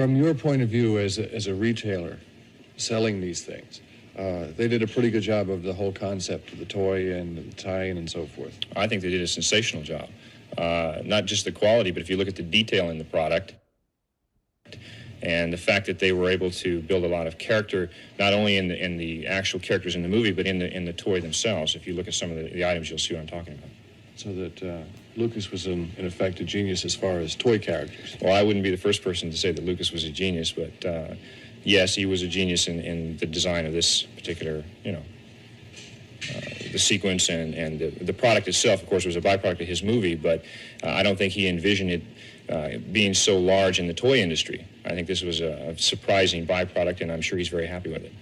From your point of view as a retailer selling these things, they did a pretty good job of the whole concept of the toy and the tie-in and so forth. I think they did a sensational job. Not just the quality, but if you look at the detail in the product and the fact that they were able to build a lot of character, not only in the actual characters in the movie, but in the toy themselves. If you look at some of the items, you'll see what I'm talking about. So that Lucas was in effect a genius as far as toy characters. Well, I wouldn't be the first person to say that Lucas was a genius, but yes, he was a genius in the design of this particular, the sequence and the product itself, of course, was a byproduct of his movie, but I don't think he envisioned it being so large in the toy industry. I think this was a surprising byproduct, and I'm sure he's very happy with it.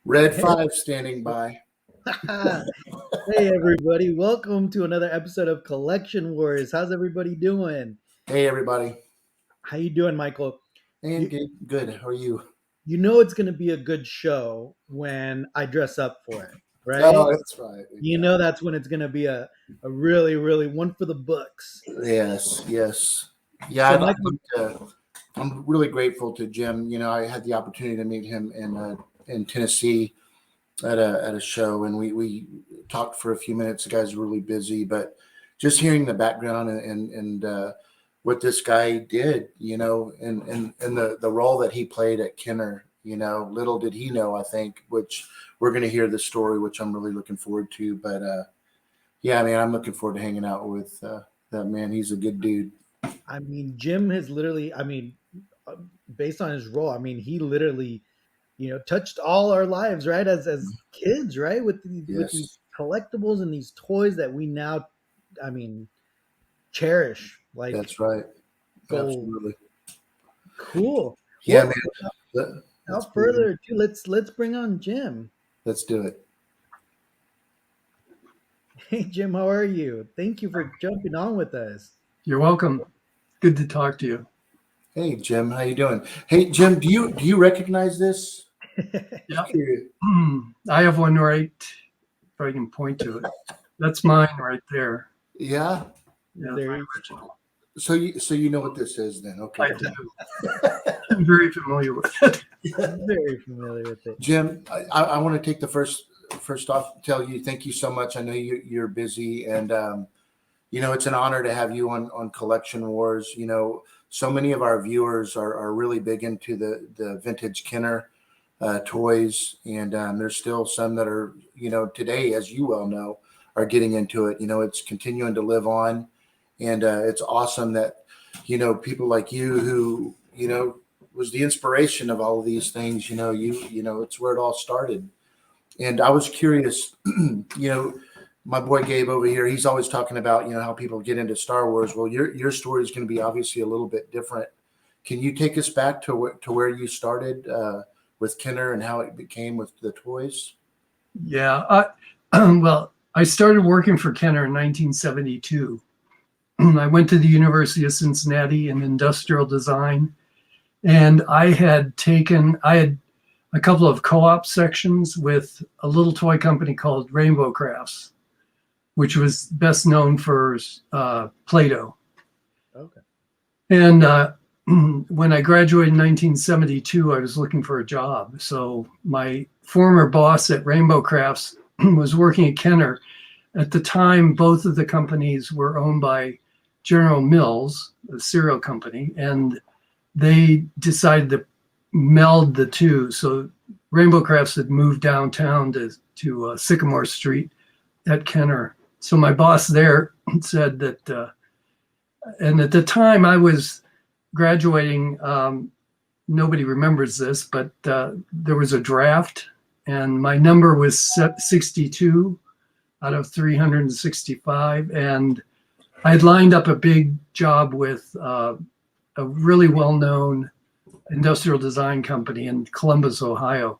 Red 5 standing by. Hey everybody, welcome to another episode of Collection Wars. How's everybody doing? Hey everybody. How you doing, Michael? And good. How are you? You know it's going to be a good show when I dress up for it, right? Oh, that's right. You know that's when it's going to be a really, really one for the books. Yes. Yeah, So I'm really grateful to Jim. You know, I had the opportunity to meet him in Tennessee at a show, and we talked for a few minutes. The guy's really busy, but just hearing the background and what this guy did, you know, and the role that he played at Kenner, you know, little did he know, I think, which we're going to hear the story, which I'm really looking forward to. But yeah, I mean, I'm looking forward to hanging out with that man. He's a good dude. I mean, Jim has literally, based on his role, he literally, touched all our lives, right? As kids, right? With these collectibles and these toys that we now, cherish. Like, that's right. Gold. Absolutely. Cool. Yeah, well, man. Without further ado, let's bring on Jim. Let's do it. Hey, Jim, how are you? Thank you for jumping on with us. You're welcome. Good to talk to you. Hey, Jim, how you doing? Hey, Jim, do you recognize this? Yeah. I have one right, if I can point to it. That's mine right there. Yeah. Yeah, There my you- original. So you know what this is then? Okay. I do. I'm very familiar with it. I'm very familiar with it. Jim, I want to take the first off, tell you thank you so much. I know you're busy, and it's an honor to have you on Collection Wars. You know, so many of our viewers are really big into the vintage Kenner toys, and there's still some that are, today, as you well know, are getting into it. You know, it's continuing to live on, and it's awesome that, people like you who, was the inspiration of all of these things. It's where it all started. And I was curious, my boy Gabe over here, he's always talking about, how people get into Star Wars. Well, your story is going to be obviously a little bit different. Can you take us back to where you started with Kenner and how it became with the toys? Yeah. Well, I started working for Kenner in 1972. I went to the University of Cincinnati in industrial design, and I had a couple of co-op sections with a little toy company called Rainbow Crafts, which was best known for PlayDoh. Okay. And when I graduated in 1972, I was looking for a job. So my former boss at Rainbow Crafts was working at Kenner. At the time, both of the companies were owned by General Mills, a cereal company, and they decided to meld the two. So Rainbow Crafts had moved downtown to Sycamore Street, at Kenner. So my boss there said that, and at the time I was graduating, nobody remembers this, but there was a draft and my number was 62 out of 365. And I had lined up a big job with a really well-known industrial design company in Columbus, Ohio.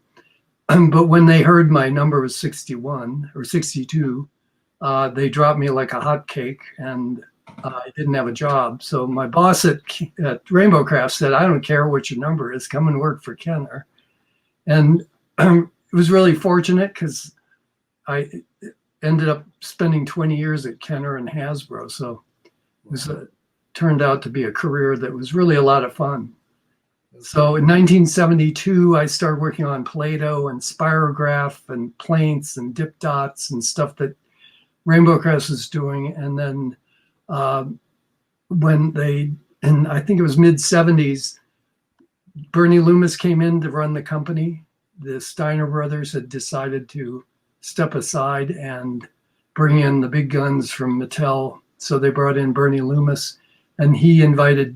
But when they heard my number was 61 or 62, they dropped me like a hot cake, and I didn't have a job. So my boss at Rainbow Craft said, "I don't care what your number is, come and work for Kenner." And it was really fortunate because I ended up spending 20 years at Kenner and Hasbro. So it was turned out to be a career that was really a lot of fun. So in 1972, I started working on Play-Doh and spirograph and plaints and dip dots and stuff that Rainbow Crest was doing. And then when I think it was mid-70s, Bernie Loomis came in to run the company. The Steiner brothers had decided to step aside and bring in the big guns from Mattel. So they brought in Bernie Loomis, and he invited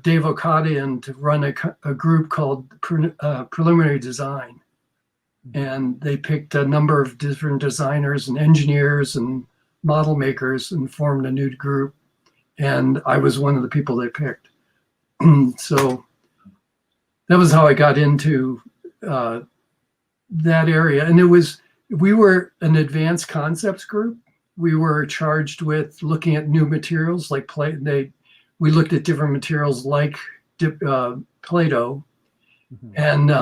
Dave Okada in to run a group called Preliminary Design. And they picked a number of different designers and engineers and model makers and formed a new group. And I was one of the people they picked. So that was how I got into that area. And we were an advanced concepts group. We were charged with looking at new materials like we looked at different materials like Play-Doh and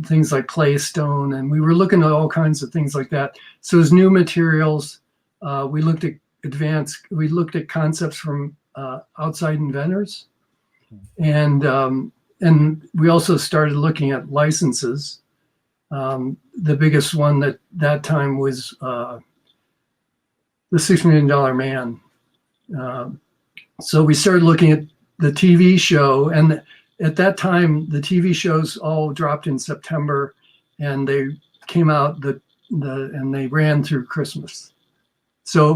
things like clay stone, and we were looking at all kinds of things like that. So as new materials, we looked at concepts from outside inventors, and we also started looking at licenses. The biggest one at that time was the $6 Million Man. So we started looking at the TV show, and at that time, the TV shows all dropped in September, and they came out and they ran through Christmas. So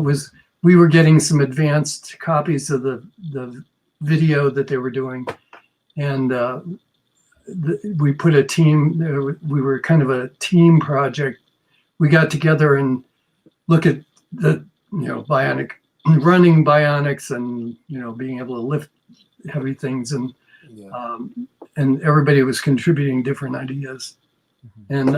we were getting some advanced copies of the video that they were doing, and we put a team. We were kind of a team project. We got together and look at the running bionics and being able to lift heavy things, and everybody was contributing different ideas. And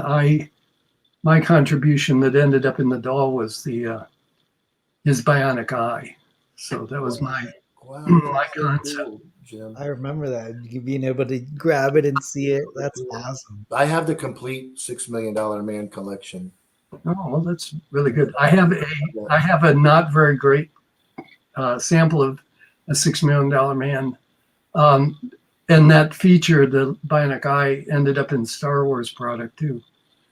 my contribution that ended up in the doll was his bionic eye. So that was my concept. Jim. I remember that, being able to grab it and see it. That's awesome. I have the complete $6 Million Man collection. Oh, well, that's really good. I have a not very great sample of a $6 Million Man. And that feature, the bionic eye, ended up in Star Wars product too.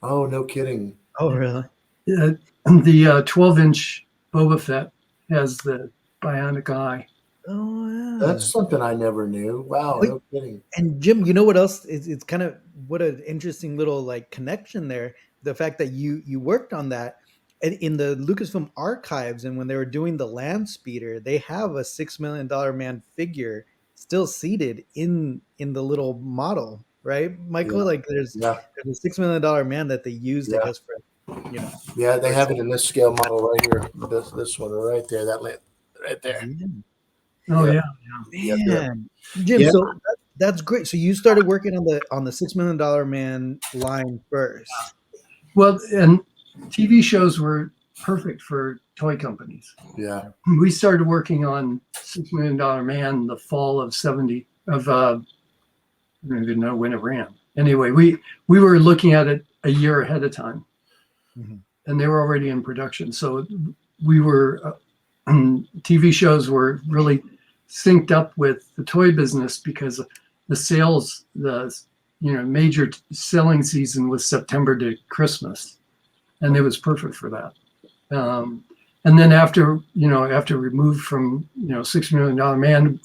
Oh, no kidding. Oh, really? The 12-inch Boba Fett has the bionic eye. Oh, yeah. That's something I never knew. Wow, no kidding. And Jim, you know what else? It's kind of what an interesting little connection there. The fact that you worked on that in the Lucasfilm archives, and when they were doing the Land Speeder, they have a $6 Million Man figure still seated in the little model, right, Michael? There's a $6 Million Man that they used, I guess, for Yeah, they have it in this scale model right here. This one right there. That right there. Oh yeah. Man. Jim, so that's great. So you started working on the $6 Million Man line first. Well, and TV shows were perfect for toy companies. Yeah. We started working on $6 Million Man the fall of '70. I don't even know when it ran. Anyway, we were looking at it a year ahead of time, and they were already in production. So we were TV shows were really synced up with the toy business because the sales, major selling season was September to Christmas, and it was perfect for that. And then after we moved from $6 Million Man,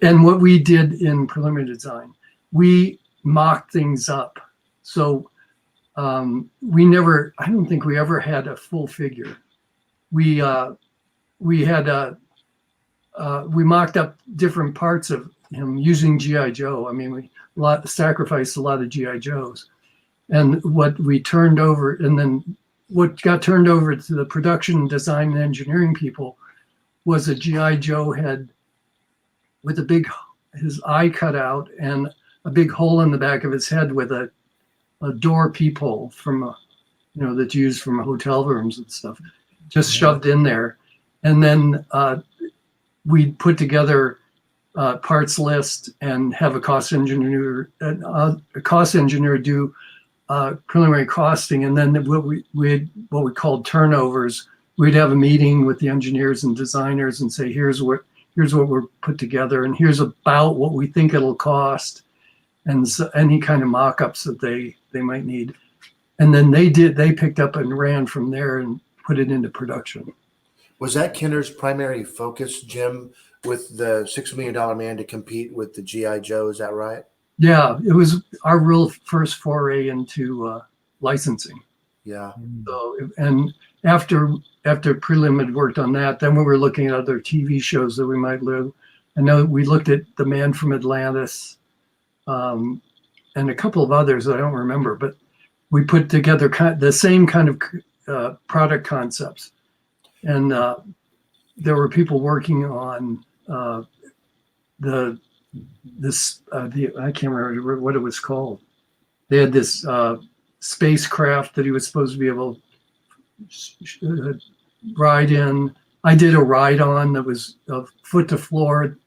and what we did in preliminary design, we mocked things up. So I don't think we ever had a full figure. We mocked up different parts of him using GI Joe. I mean, we sacrificed a lot of GI Joes, and what we turned over, and then what got turned over to the production, design, and engineering people was a GI Joe head with his eye cut out and a big hole in the back of his head with a door peephole from that's used from hotel rooms and stuff, just shoved in there, and then we put together a parts list and have a cost engineer do preliminary costing, and then what we called turnovers. We'd have a meeting with the engineers and designers and say, here's what we're put together, and here's about what we think it'll cost, and so any kind of mock-ups that they might need. And then they picked up and ran from there and put it into production. Was that Kenner's primary focus, Jim, with the $6 Million Man to compete with the GI Joe? Is that right? Yeah, it was our real first foray into licensing. Yeah. So, and after Prelim had worked on that, then we were looking at other TV shows that we might do. I know we looked at The Man from Atlantis, and a couple of others that I don't remember, but we put together the same kind of product concepts. And there were people working on I can't remember what it was called. They had this spacecraft that he was supposed to be able to ride in. I did a ride on that was foot to floor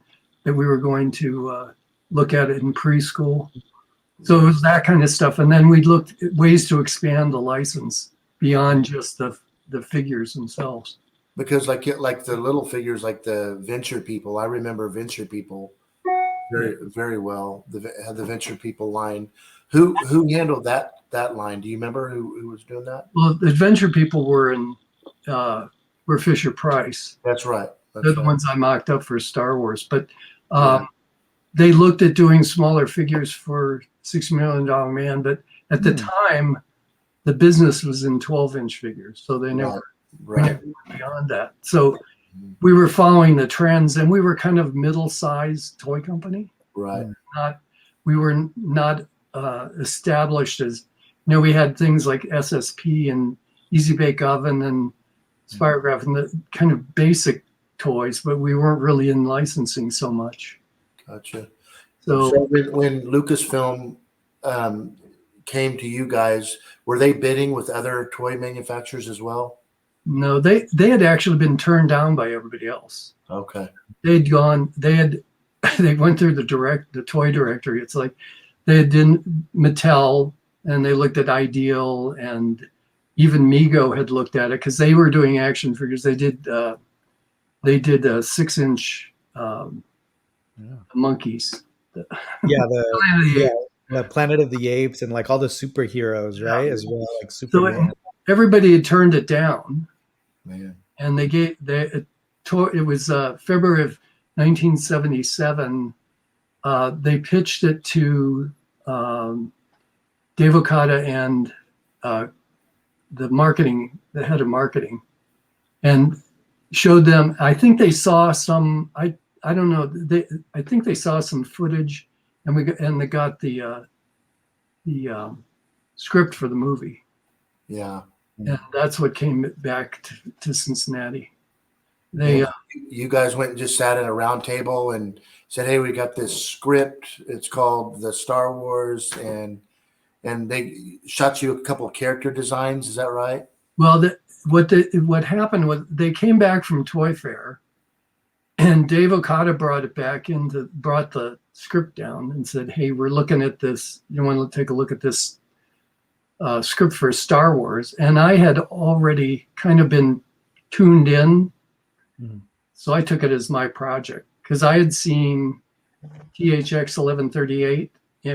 that we were going to look at it in preschool. So it was that kind of stuff. And then we looked at ways to expand the license beyond just the figures themselves. Because like the little figures, like the Venture People, I remember Venture People very, very well. The Venture People line. Who handled that line? Do you remember who was doing that? Well, the Venture People were Fisher Price. That's right. They're the ones I mocked up for Star Wars. But they looked at doing smaller figures for $6 Million Man. But at the time, the business was in 12-inch figures. So they never went beyond that. So we were following the trends, and we were kind of middle-sized toy company. Right. We were not established as, we had things like SSP and Easy Bake Oven and Spirograph and the kind of basic toys, but we weren't really in licensing so much. Gotcha. So when Lucasfilm came to you guys, were they bidding with other toy manufacturers as well? No, they had actually been turned down by everybody else. Okay. They went through the toy directory. It's like they did Mattel, and they looked at Ideal, and even Mego had looked at it because they were doing action figures. They did a 6-inch monkeys. The Planet of the Apes and like all the superheroes, right? As well, like Superman. So everybody had turned it down. Man. And it was February of 1977. They pitched it to Dave Okada and the head of marketing, and showed them. I think they saw some. I don't know. I think they saw some footage, and they got the script for the movie. Yeah. And that's what came back to Cincinnati. You guys went and just sat at a round table and said, "Hey, we got this script. It's called the Star Wars," and they shot you a couple of character designs. Is that right? Well, what happened was they came back from Toy Fair, and Dave Okada brought the script down and said, "Hey, we're looking at this. You want to take a look at this script for Star Wars?" And I had already kind of been tuned in. So I took it as my project because I had seen THX 1138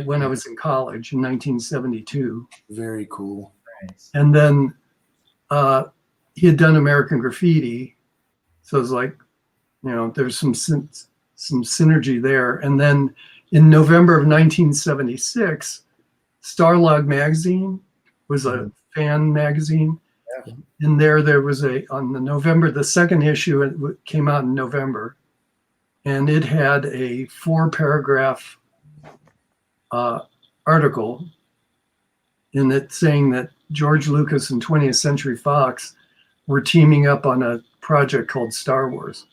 when I was in college in 1972. Very cool. And then he had done American Graffiti. So it was like, there's some synergy there. And then in November of 1976, Starlog magazine was a fan magazine. Yeah. And there was on the second issue, it came out in November, and it had a 4-paragraph article in it saying that George Lucas and 20th Century Fox were teaming up on a project called Star Wars.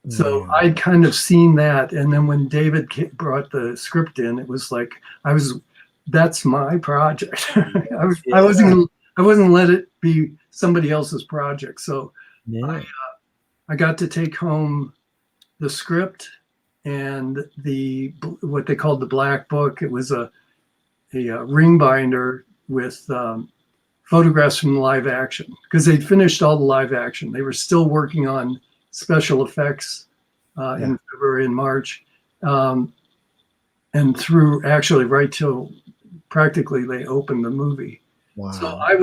So I'd kind of seen that, and then when David brought the script in, it was like that's my project. I wasn't let it be somebody else's project. So I got to take home the script and what they called the black book. It was a ring binder with photographs from live action, because they'd finished all the live action. They were still working on special effects in February and March, and through actually right till practically they opened the movie. Wow. So I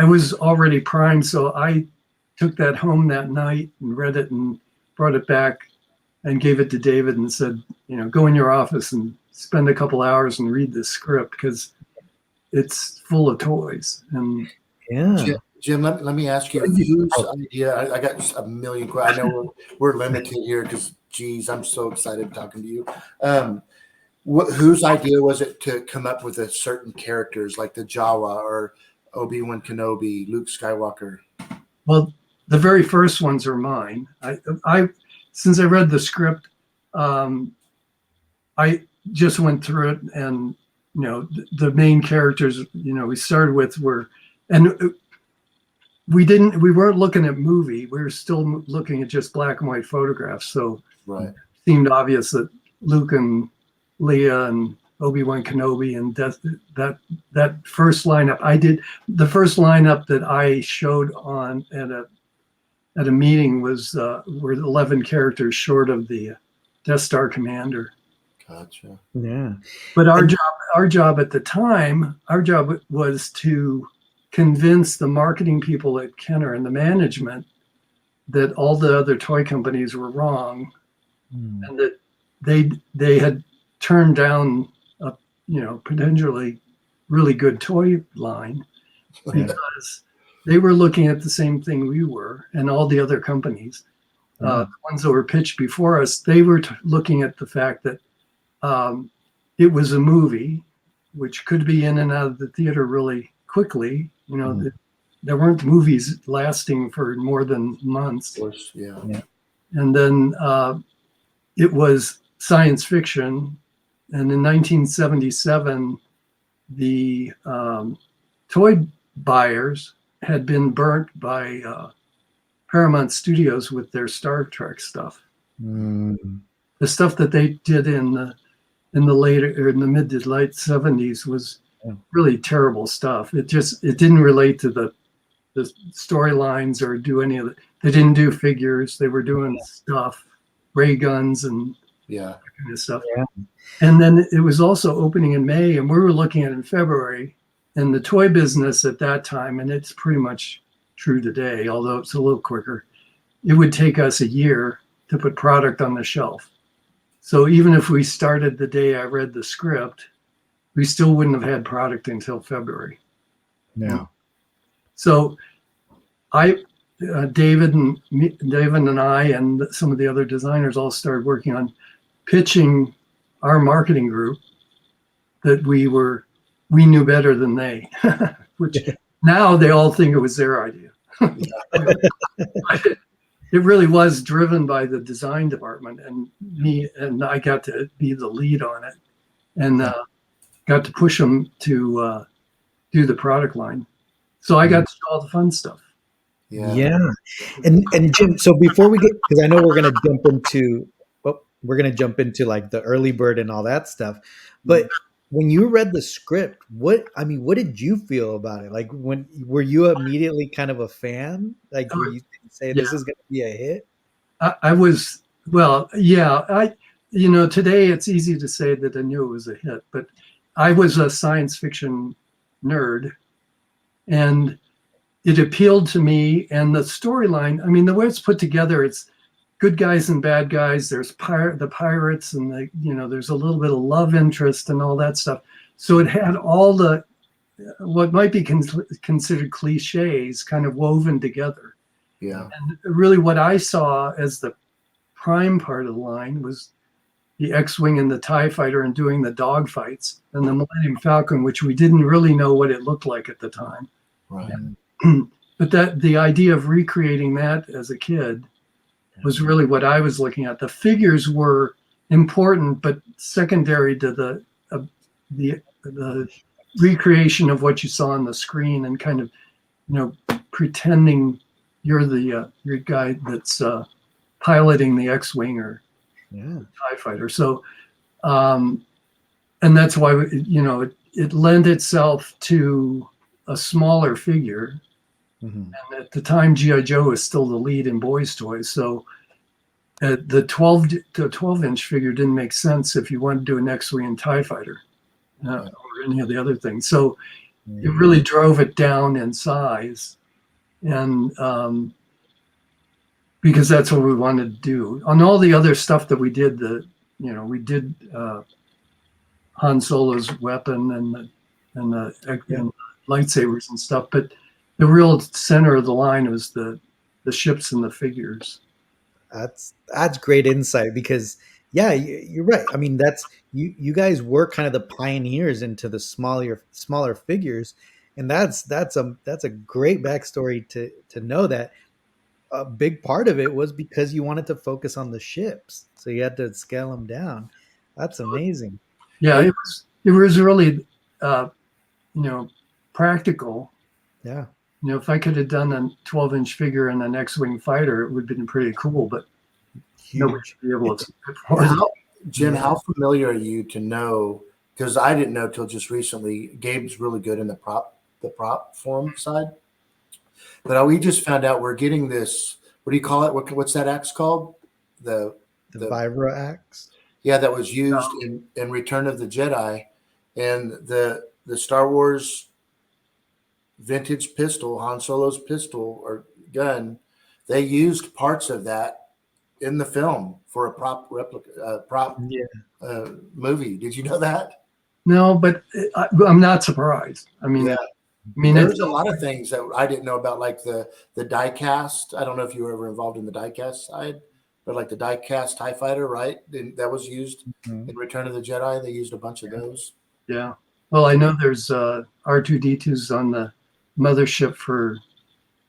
was already primed. So I took that home that night and read it and brought it back and gave it to David and said, go in your office and spend a couple hours and read this script, because it's full of toys. And Jim, let me ask you, whose idea? I got a million questions. I know we're limited here because, geez, I'm so excited talking to you. Whose idea was it to come up with a certain characters like the Jawa or Obi-Wan Kenobi, Luke Skywalker? Well, the very first ones are mine. I since I read the script, I just went through it, and the main characters we started with were, and we weren't looking at movie. We were still looking at just black and white photographs. So it seemed obvious that Luke and Leia and Obi-Wan Kenobi and that first lineup. I did the first lineup that I showed on at a meeting was were 11 characters short of the Death Star commander. Gotcha. Yeah. But our job at the time, was to convince the marketing people at Kenner and the management that all the other toy companies were wrong, and that they had turned down a potentially really good toy line because they were looking at the same thing we were, and all the other companies, the ones that were pitched before us, they were looking at the fact that it was a movie which could be in and out of the theater really quickly. There weren't movies lasting for more than months. Of course, yeah. And then it was science fiction. And in 1977, the toy buyers had been burnt by Paramount Studios with their Star Trek stuff. The stuff that they did in the mid to late 70s was really terrible stuff. It didn't relate to the storylines or do any of it. They didn't do figures. They were doing stuff, ray guns and that kind of stuff. Yeah. And then it was also opening in May, and we were looking at it in February. And the toy business at that time, and it's pretty much true today, although it's a little quicker, it would take us a year to put product on the shelf. So even if we started the day I read the script, we still wouldn't have had product until February. Yeah. So David and I and some of the other designers all started working on pitching our marketing group that we knew better than they, which now they all think it was their idea. It really was driven by the design department and me, and I got to be the lead on it, and got to push them to do the product line. So I got to do all the fun stuff. Yeah. And Jim, so before we get, because I know we're gonna jump into like the early bird and all that stuff, but when you read the script, what did you feel about it? Like, were you immediately kind of a fan? Like, were you say this is going to be a hit? I was, well, yeah. Today it's easy to say that I knew it was a hit, but I was a science fiction nerd, and it appealed to me. And the storyline, the way it's put together, it's good guys and bad guys. There's the pirates, and there's a little bit of love interest and all that stuff. So it had all the what might be considered cliches kind of woven together. Yeah. And really what I saw as the prime part of the line was the X-Wing and the TIE Fighter and doing the dogfights, and the Millennium Falcon, which we didn't really know what it looked like at the time. Right. But that the idea of recreating that as a kid was really what I was looking at. The figures were important, but secondary to the recreation of what you saw on the screen, and kind of, pretending you're the your guy that's piloting the X-Wing or TIE Fighter. So, and that's why it lent itself to a smaller figure. And at the time, G.I. Joe was still the lead in boys' toys. So the 12-inch figure didn't make sense if you wanted to do an X-Wing and TIE Fighter or any of the other things. So it really drove it down in size. And because that's what we wanted to do. On all the other stuff that we did, we did Han Solo's weapon and the lightsabers and stuff, but the real center of the line was the ships and the figures. That's great insight, because you're right. I mean, that's you guys were kind of the pioneers into the smaller figures, and that's a great backstory to know that a big part of it was because you wanted to focus on the ships, so you had to scale them down. That's amazing. Yeah, it was really practical. Yeah. If I could have done a 12-inch figure and an X-Wing fighter, it would have been pretty cool, but nobody should be able to. Jim, how familiar are you to know, because I didn't know till just recently, Gabe's really good in the prop form side. But we just found out we're getting this, what do you call it? What's that axe called? The Vibra axe? Yeah, that was used in Return of the Jedi. And the Star Wars vintage pistol, Han Solo's pistol or gun, they used parts of that in the film for a prop movie. Did you know that? No, but I'm not surprised. I mean, there's a lot of things that I didn't know about, like the die cast. I don't know if you were ever involved in the die cast side, but like the die cast TIE Fighter, right? That was used in Return of the Jedi. They used a bunch of those. Yeah. Well, I know there's R2-D2s on the mothership for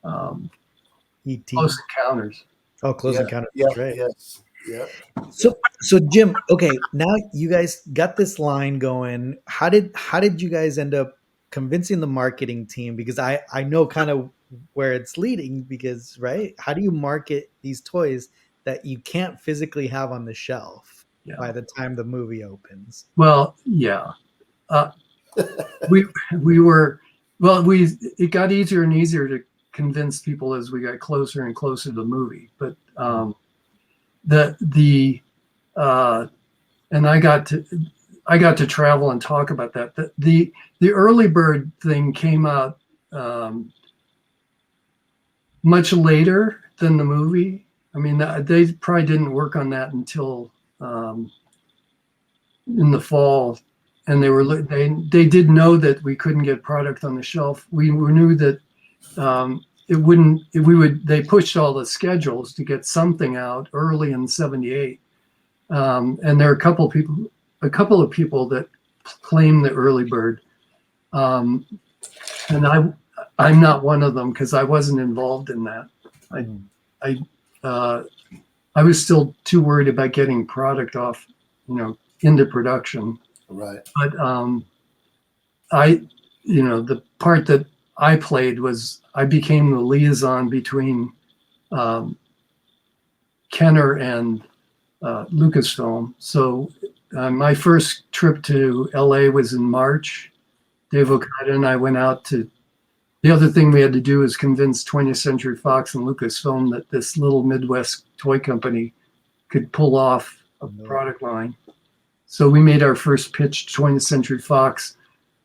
ET. Close Encounters. Oh, Close Encounters. Yeah, right. Yes. Yeah. So Jim, okay, now you guys got this line going. How did you guys end up convincing the marketing team? Because I know kind of where it's leading, because right, how do you market these toys that you can't physically have on the shelf by the time the movie opens? Well, yeah. It got easier and easier to convince people as we got closer and closer to the movie. But and I got to travel and talk about that. The early bird thing came out much later than the movie. I mean, they probably didn't work on that until in the fall. And they did know that we couldn't get product on the shelf. We knew that they pushed all the schedules to get something out early in '78. And there are a couple of people that claim the early bird. And I'm not one of them, because I wasn't involved in that. I was still too worried about getting product off, into production. Right. But the part that I played was I became the liaison between Kenner and Lucasfilm. So my first trip to LA was in March. Dave Okada and I went out to. The other thing we had to do is convince 20th Century Fox and Lucasfilm that this little Midwest toy company could pull off a product line. So we made our first pitch to 20th Century Fox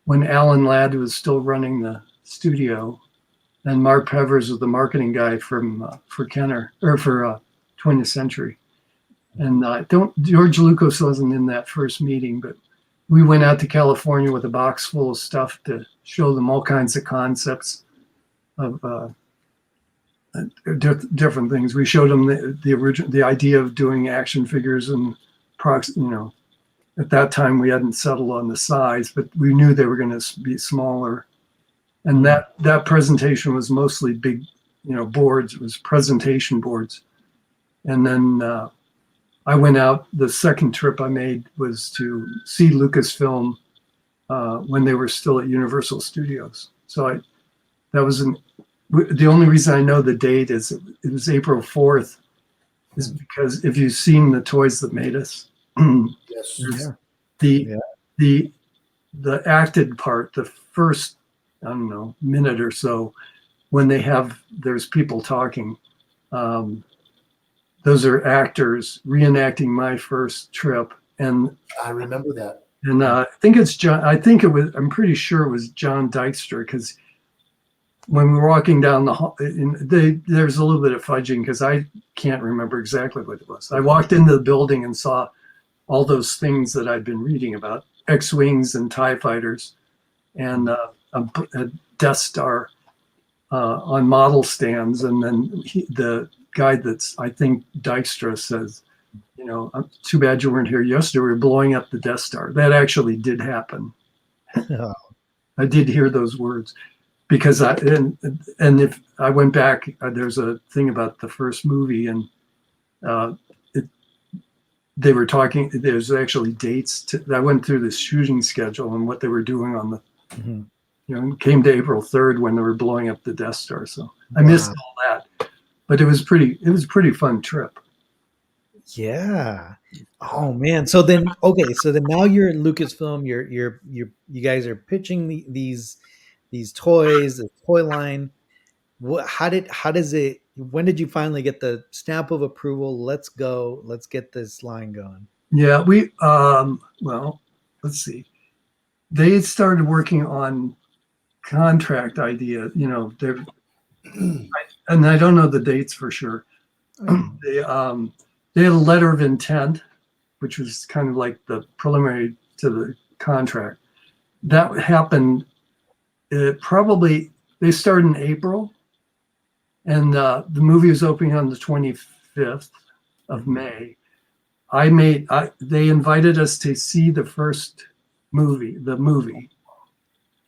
when Alan Ladd was still running the studio, and Mark Pevers was the marketing guy for Kenner, or for 20th Century. And George Lucas wasn't in that first meeting, but we went out to California with a box full of stuff to show them all kinds of concepts of different things. We showed them the idea of doing action figures and at that time we hadn't settled on the size, but we knew they were going to be smaller. And that presentation was mostly big, boards. It was presentation boards. And then I went out. The second trip I made was to see Lucasfilm when they were still at Universal Studios. So the only reason I know the date is it was April 4th, is because if you've seen The Toys That Made Us, Yes. the acted part, the first, I don't know, minute or so, when there's people talking, those are actors reenacting my first trip. And I remember that. And I think it's John. I'm pretty sure it was John Dykstra, because when we were walking down the hall, there's a little bit of fudging because I can't remember exactly what it was. I walked into the building and saw all those things that I'd been reading about, X-Wings and TIE fighters, and a Death Star on model stands. And then the guy I think Dykstra says, too bad you weren't here yesterday. We were blowing up the Death Star. That actually did happen. I did hear those words because if I went back, there's a thing about the first movie, and they were talking. There's actually dates. I went through the shooting schedule and what they were doing on the. It came to April 3rd when they were blowing up the Death Star. So I missed all that, but it was a pretty fun trip. Yeah. Oh man. So then now you're at Lucasfilm. You guys are pitching these toys, the toy line. When did you finally get the stamp of approval? Let's go. Let's get this line going. Yeah, well, let's see. They started working on contract idea, and I don't know the dates for sure. They had a letter of intent, which was kind of like the preliminary to the contract. That happened they started in April, and the movie was opening on the 25th of May. They invited us to see the first movie,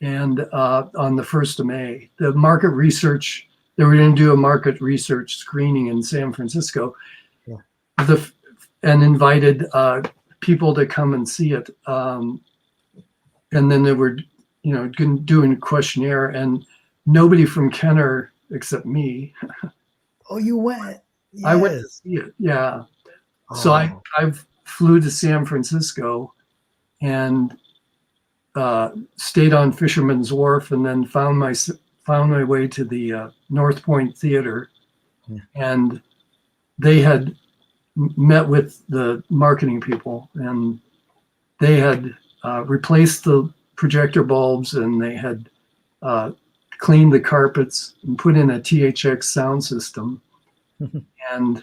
and on the 1st of May. The market research, they were going to do a market research screening in San Francisco. And invited people to come and see it. And then they were, doing a questionnaire, and nobody from Kenner except me. Oh, you went? Yes. I went to see it. Yeah. Oh. So I flew to San Francisco and stayed on Fisherman's Wharf, and then found my way to the North Point Theater, and they had met with the marketing people, and they had replaced the projector bulbs, and they had cleaned the carpets and put in a THX sound system, and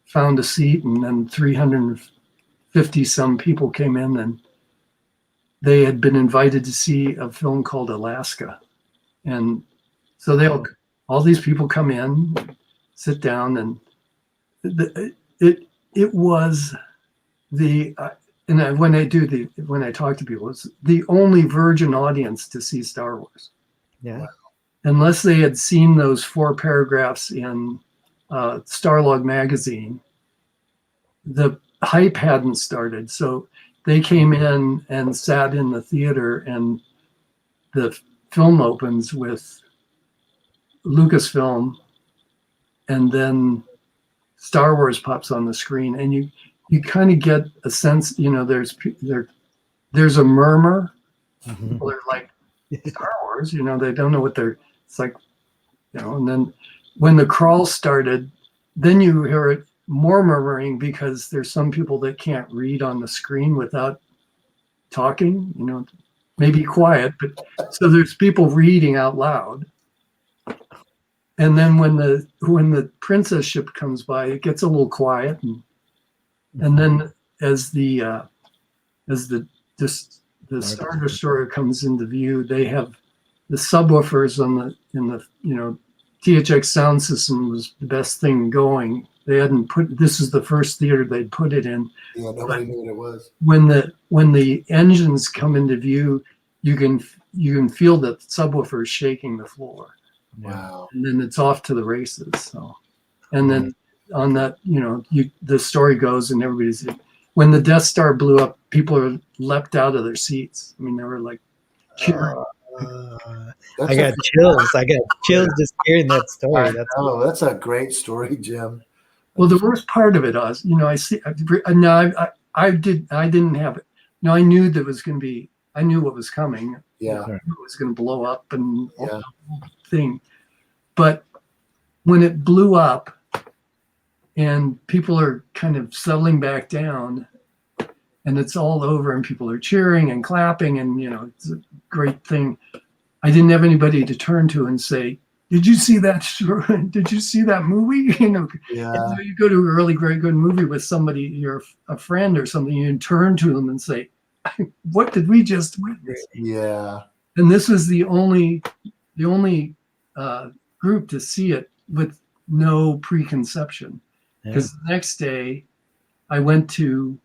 found a seat, and then 350 some people came in, and they had been invited to see a film called Alaska, and so all these people come in, sit down, and it was when I talk to people, it's the only virgin audience to see Star Wars. Yeah. Unless they had seen those 4 paragraphs in Starlog magazine, the hype hadn't started. So they came in and sat in the theater, and the film opens with Lucasfilm, and then Star Wars pops on the screen, and you kind of get a sense, there's a murmur. People are like, Star Wars, they don't know what it's like, and then when the crawl started, then you hear it more murmuring, because there's some people that can't read on the screen without talking, maybe quiet, but so there's people reading out loud. And then when the princess ship comes by, it gets a little quiet, and then as the Star Destroyer comes into view, they have the subwoofers in the THX sound system was the best thing going. They hadn't put, this is the first theater they'd put it in. Yeah, nobody knew what it was. When the engines come into view, you can feel that the subwoofer is shaking the floor. Wow. And then it's off to the races. So, and then on that, the story goes, and everybody's, when the Death Star blew up, people are leapt out of their seats. I mean, they were like cheering. I got chills. I got chills just hearing that story. That's a great story, Jim. Well, the worst part of it was, I didn't have it. No, I knew there was going to be, I knew what was coming. Yeah. I knew it was going to blow up and the whole thing. But when it blew up and people are kind of settling back down and it's all over and people are cheering and clapping and, it's a great thing. I didn't have anybody to turn to and say, did you see that? Did you see that movie? Yeah. You go to a really great good movie with somebody, you're a friend or something, you turn to them and say, what did we just witness? Yeah. And this was the only group to see it with no preconception. Because the next day I went to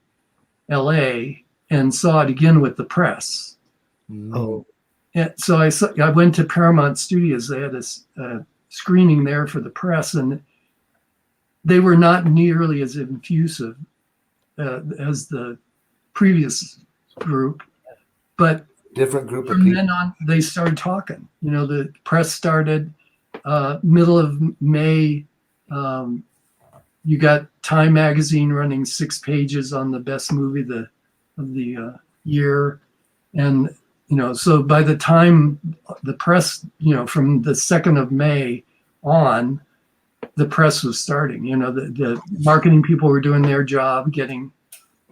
LA and saw it again with the press. Oh. And so I went to Paramount Studios. They had a screening there for the press, and they were not nearly as effusive as the previous group, but different group of from people. then on, they started talking. The press started middle of May. You got Time magazine running 6 pages on the best movie of the year, and so by the time the press, from the 2nd of May on, the press was starting. The marketing people were doing their job, getting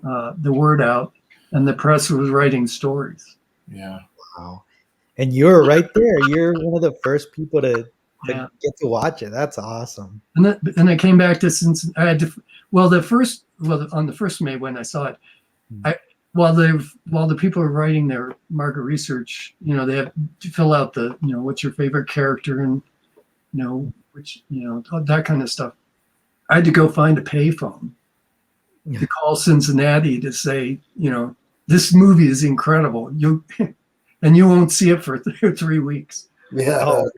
the word out, and the press was writing stories. Yeah. Wow. And you're right there. You're one of the first people to get to watch it. That's awesome. And I came back to Cincinnati. I had to, on the 1st of May when I saw it, while the people are writing their market research, they have to fill out the, what's your favorite character and, which, that kind of stuff. I had to go find a payphone to call Cincinnati to say, this movie is incredible. You won't see it for 3 weeks. Yeah. Oh.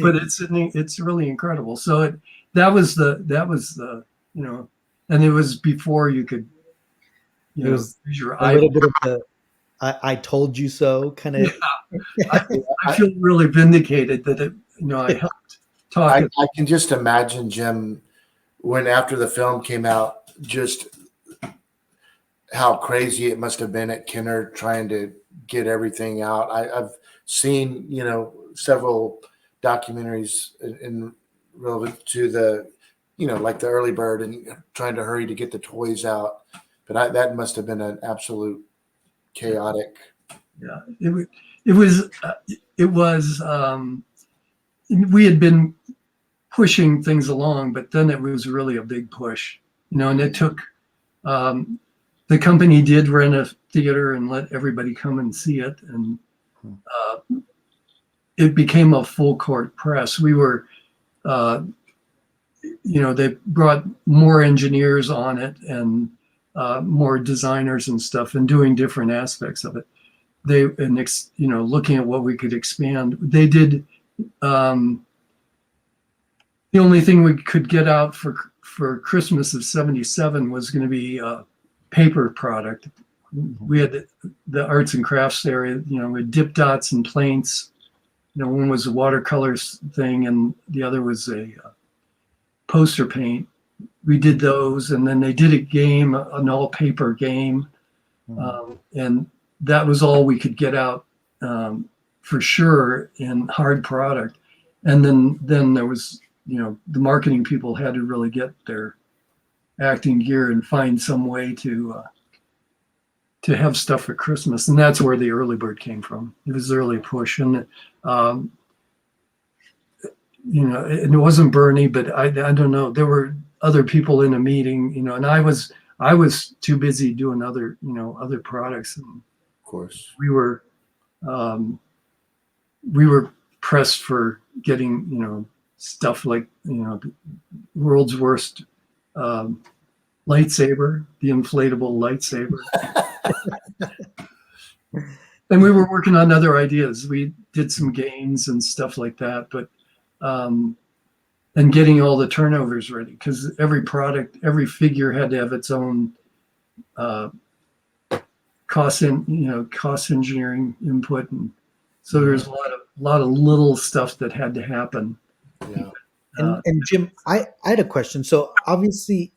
But it's really incredible. So that was the and it was before you could, it was use your a little bit of the I told you so kind of. Yeah. I feel really vindicated that I helped talk. I can just imagine, Jim, when after the film came out, just how crazy it must have been at Kenner trying to get everything out. I've seen, several documentaries in relevant to the, like the early bird and trying to hurry to get the toys out. But that must have been an absolute chaotic. Yeah, it was. We had been pushing things along, but then it was really a big push, and it took. The company did rent a theater and let everybody come and see it, and it became a full court press. We were, they brought more engineers on it and more designers and stuff, and doing different aspects of it. Looking at what we could expand. They did. The only thing we could get out for Christmas of '77 was going to be a paper product. We had the arts and crafts area, with dip dots and plaints. One was a watercolors thing, and the other was a poster paint. We did those, and then they did a game, an all paper game, and that was all we could get out for sure in hard product. And then there was, the marketing people had to really get their acting gear and find some way to have stuff for Christmas. And that's where the early bird came from. It was the early push. And, it wasn't Bernie, but I don't know. There were other people in a meeting, and I was I was too busy doing other products, and Of course. we were pressed for getting stuff like the world's worst lightsaber, the inflatable lightsaber. And we were working on other ideas. We did some games and stuff like that, but and getting all the turnovers ready, because every figure had to have its own cost engineering input, and so there's a lot of little stuff that had to happen. Yeah. And Jim, I had a question. So obviously,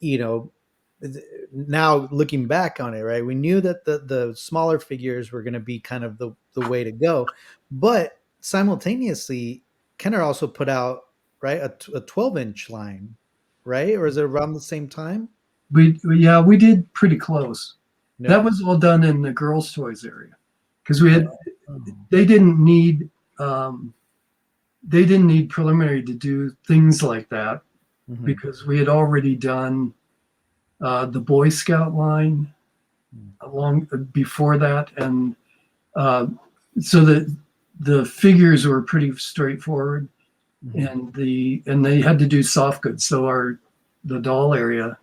now looking back on it, right, we knew that the smaller figures were going to be kind of the way to go, but simultaneously, Kenner also put out, right, a 12-inch line, right? Or is it around the same time? We did pretty close. No. That was all done in the girls' toys area, because they didn't need preliminary to do things like that, because we had already done the Boy Scout line before that, and so the figures were pretty straightforward, and they had to do soft goods. So the doll area,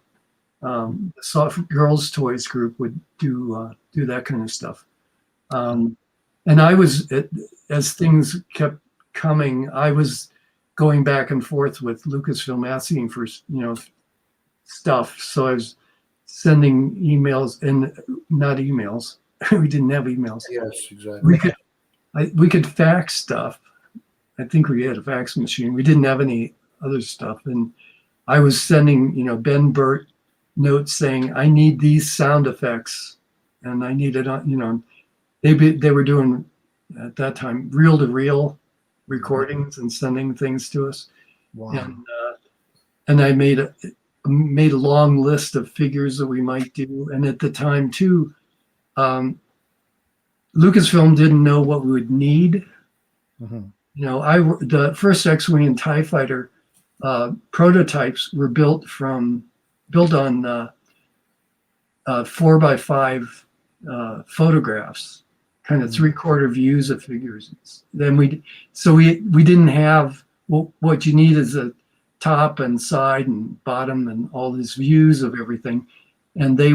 the soft girls toys group would do that kind of stuff. And I was, as things kept coming, I was going back and forth with Lucasfilm asking for stuff. So I was sending emails, and not emails. We didn't have emails. Yes, exactly. We could fax stuff. I think we had a fax machine. We didn't have any other stuff, and I was sending Ben Burt notes saying, I need these sound effects, and I needed they were doing at that time reel-to-reel recordings and sending things to us. Wow. And I made a long list of figures that we might do, and at the time too, Lucasfilm didn't know what we would need. The first X-Wing and TIE Fighter prototypes were built on 4x5 photographs, kind of 3/4 views of figures. Then we didn't have what you need is a top and side and bottom and all these views of everything, and they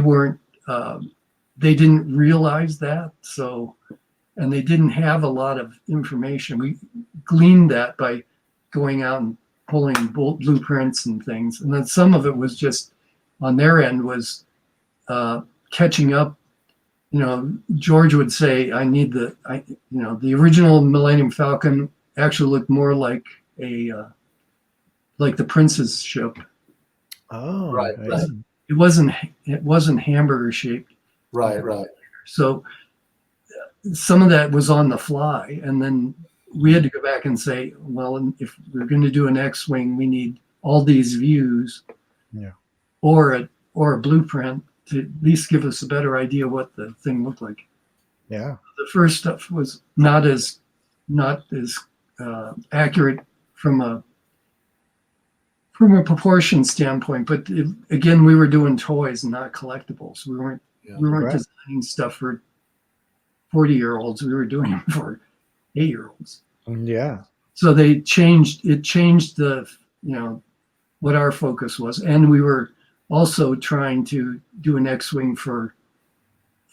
didn't realize that. And they didn't have a lot of information. We gleaned that by going out and pulling blueprints and things, and then some of it was just on their end was catching up. George would say, I need the original Millennium Falcon actually looked more like the Prince's ship. Oh, Right. It wasn't hamburger shaped. Right. So some of that was on the fly, and then we had to go back and say, well, if we're going to do an X-Wing, we need all these views, or a blueprint to at least give us a better idea what the thing looked like. Yeah. The first stuff was not as accurate from a proportion standpoint, but again, we were doing toys and not collectibles. We weren't designing stuff for 40-year-olds. We were doing it for 8-year-olds. Yeah. So it changed the what our focus was, and we were also trying to do an X-Wing for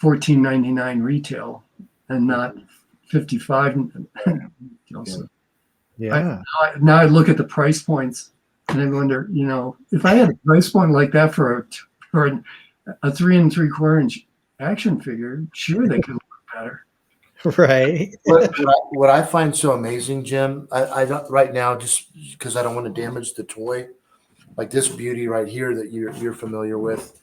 $14.99 retail and not $55. Yeah. Now I look at the price points and I wonder, if I had a price point like that for a 3 3/4 inch action figure, sure they could look better. Right. What I find so amazing, Jim, I don't right now, just because I don't want to damage the toy, like this beauty right here that you're familiar with,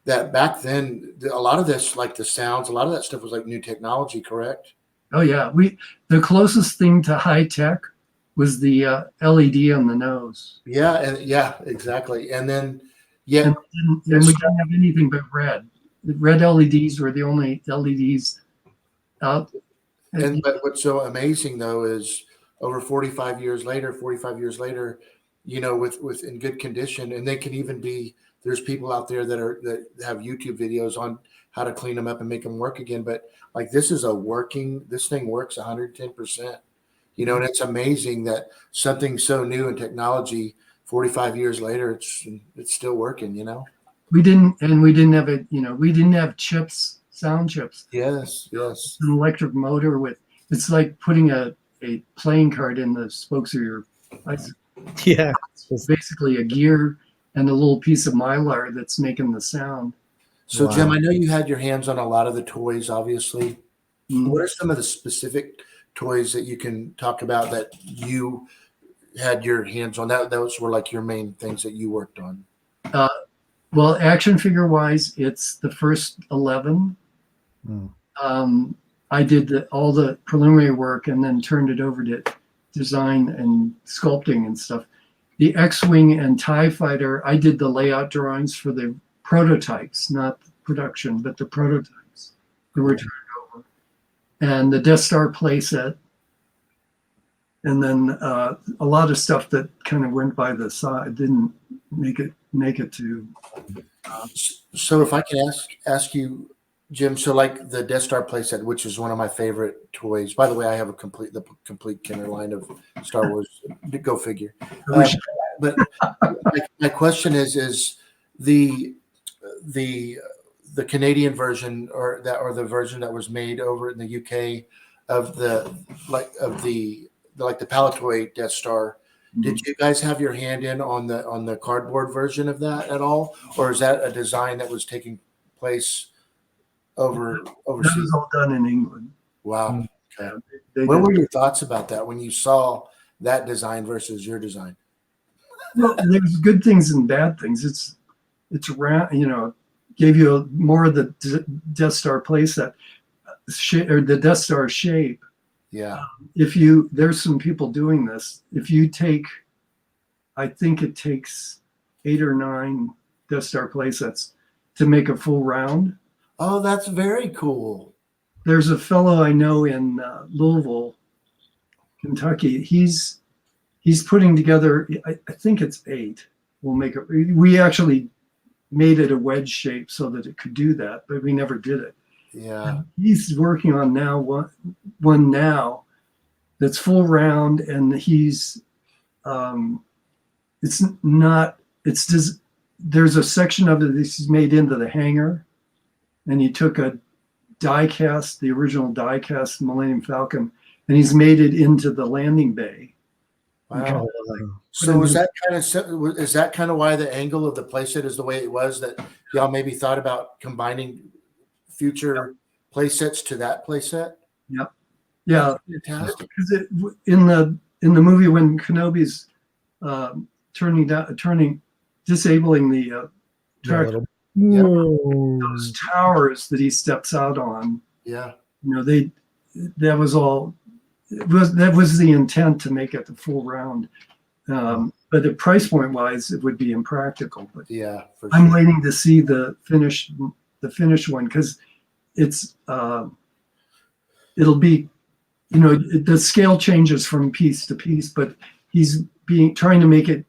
that back then a lot of this, like the sounds, a lot of that stuff was like new technology, correct? Oh yeah, the closest thing to high tech was the LED on the nose. Yeah, exactly. And then we didn't have anything but red. The red LEDs were the only LEDs out. But what's so amazing though is over 45 years later, with in good condition, and they can even be there's people out there that have YouTube videos on how to clean them up and make them work again. But like this thing works 110%. You know, and it's amazing that something so new in technology, 45 years later, it's still working. You know. We didn't have it. You know, we didn't have chips, sound chips. Yes. An electric motor with. It's like putting a playing card in the spokes of your bicycle. Yeah. It's basically a gear and a little piece of mylar that's making the sound. So, Wow. Jim, I know you had your hands on a lot of the toys, obviously. Mm. What are some of the specific toys that you can talk about that you had your hands on? Those were like your main things that you worked on. Well, action figure wise, it's the first 11. Mm. I did all the preliminary work and then turned it over to design and sculpting and stuff. The X-Wing and TIE Fighter, I did the layout drawings for the prototypes, not production, but the prototypes that were turned over. And the Death Star playset. And then a lot of stuff that kind of went by the side, didn't make it to. So if I can ask you, Jim, so like the Death Star playset, which is one of my favorite toys. By the way, I have the complete Kenner line of Star Wars. Go figure. But my question is the Canadian version or the version that was made over in the UK of the Palatoy Death Star. Did you guys have your hand in on the cardboard version of that at all, or is that a design that was taking place overseas? That was all done in England. Wow. Okay. They What did. were your thoughts about that when you saw that design versus your design? Well, there's good things and bad things. It's around, you know, gave you more of the Death Star playset, or the Death Star shape. Yeah. There's some people doing this. If you take, I think it takes 8 or 9 Death Star playsets to make a full round. Oh, that's very cool. There's a fellow I know in Louisville, Kentucky. He's putting together, I think it's 8. We actually made it a wedge shape so that it could do that, but we never did it. Yeah. And he's working on now one now that's full round, and there's a section of it that's made into the hangar, and he took the original die cast Millennium Falcon, and he's made it into the landing bay. Wow. So is that kind of why the angle of the playset is the way it was, that y'all maybe thought about combining future playsets to that playset? Yep. Yeah. Fantastic. Because in the movie when Kenobi's disabling the track, those towers that he steps out on, Yeah. you know, that was the intent to make it the full round. But the price point wise, it would be impractical. But Yeah. For I'm sure. waiting to see the finished one, because it's it'll be, you know, the scale changes from piece to piece, but he's trying to make it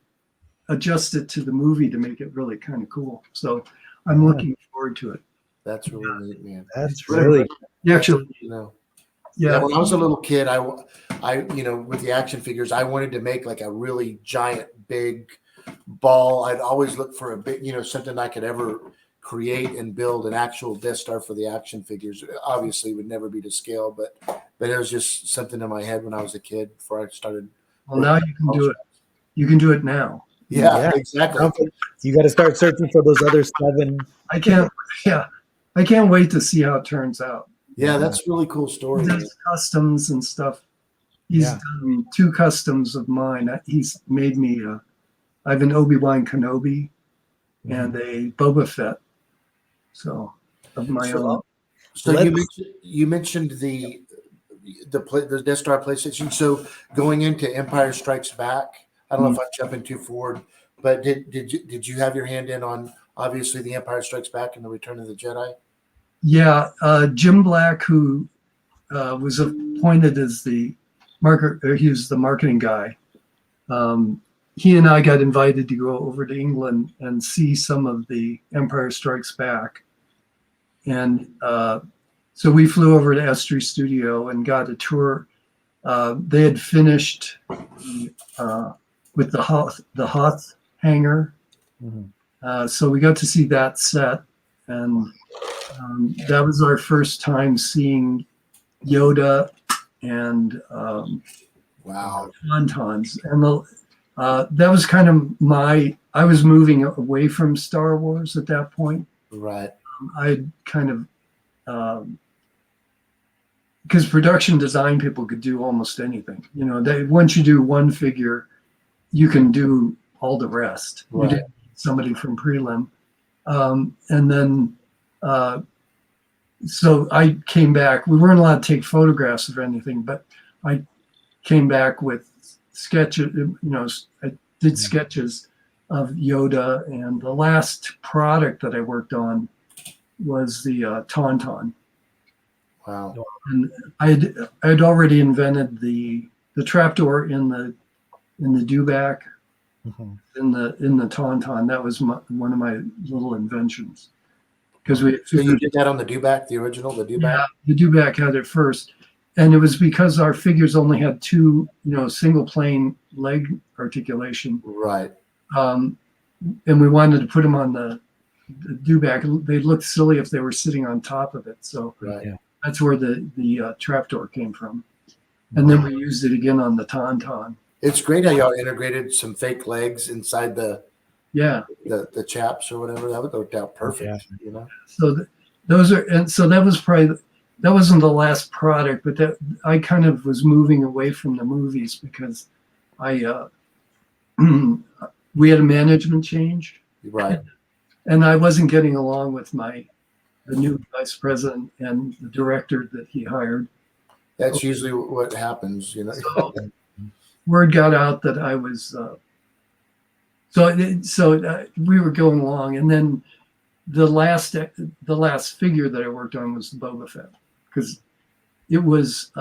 adjust it to the movie to make it really kind of cool. So I'm looking forward to it. That's really neat, man. That's really Actually, You know. yeah. When I was a little kid, I with the action figures, I wanted to make like a really giant, big ball. I'd always look for a big, something I could ever create and build an actual Death Star for the action figures. Obviously, it would never be to scale, but it was just something in my head when I was a kid before I started. Well, now you can do it. You can do it now. Yeah, exactly. You got to start searching for those other 7. I can't wait to see how it turns out. Yeah, that's a really cool story. He does customs and stuff. He's done 2 customs of mine. He's made me I have an Obi-Wan Kenobi and a Boba Fett. So of my own. So you mentioned the Death Star PlayStation. So going into Empire Strikes Back, I don't know if I'm jumping too forward, but did you have your hand in on obviously the Empire Strikes Back and the Return of the Jedi? Yeah, Jim Black, who was appointed as the he was the marketing guy. he and I got invited to go over to England and see some of the Empire Strikes Back. And so we flew over to Estrie Studio and got a tour. They had finished with the Hoth hangar. Mhm. So we got to see that set. And that was our first time seeing Yoda and Wow. Tauntauns. And that was kind of I was moving away from Star Wars at that point. Right. I kind of, because production design people could do almost anything. You know, once you do one figure, you can do all the rest. Right. You did somebody from prelim. And then, so I came back. We weren't allowed to take photographs of anything, but I came back with sketches. You know, I did sketches of Yoda, and the last product that I worked on was the Tauntaun. Wow. And I'd already invented the trapdoor in the dewback Mhm. in the Tauntaun. That was one of my little inventions. Because So you did that on the dewback, the original, the dewback? Yeah, the dewback had it first. And it was because our figures only had two, single plane leg articulation. Right. And we wanted to put them on the dewback. They looked silly if they were sitting on top of it. So Right. Yeah. that's where the trapdoor came from. And then we used it again on the Tauntaun. It's great how y'all integrated some fake legs inside the chaps or whatever. That worked out perfect. Yeah. You know. So that wasn't the last product, but that I kind of was moving away from the movies because I we had a management change, Right. and I wasn't getting along with the new vice president and the director that he hired. That's usually what happens. You know. So word got out that I was. So we were going along, and then the last figure that I worked on was Boba Fett, because it was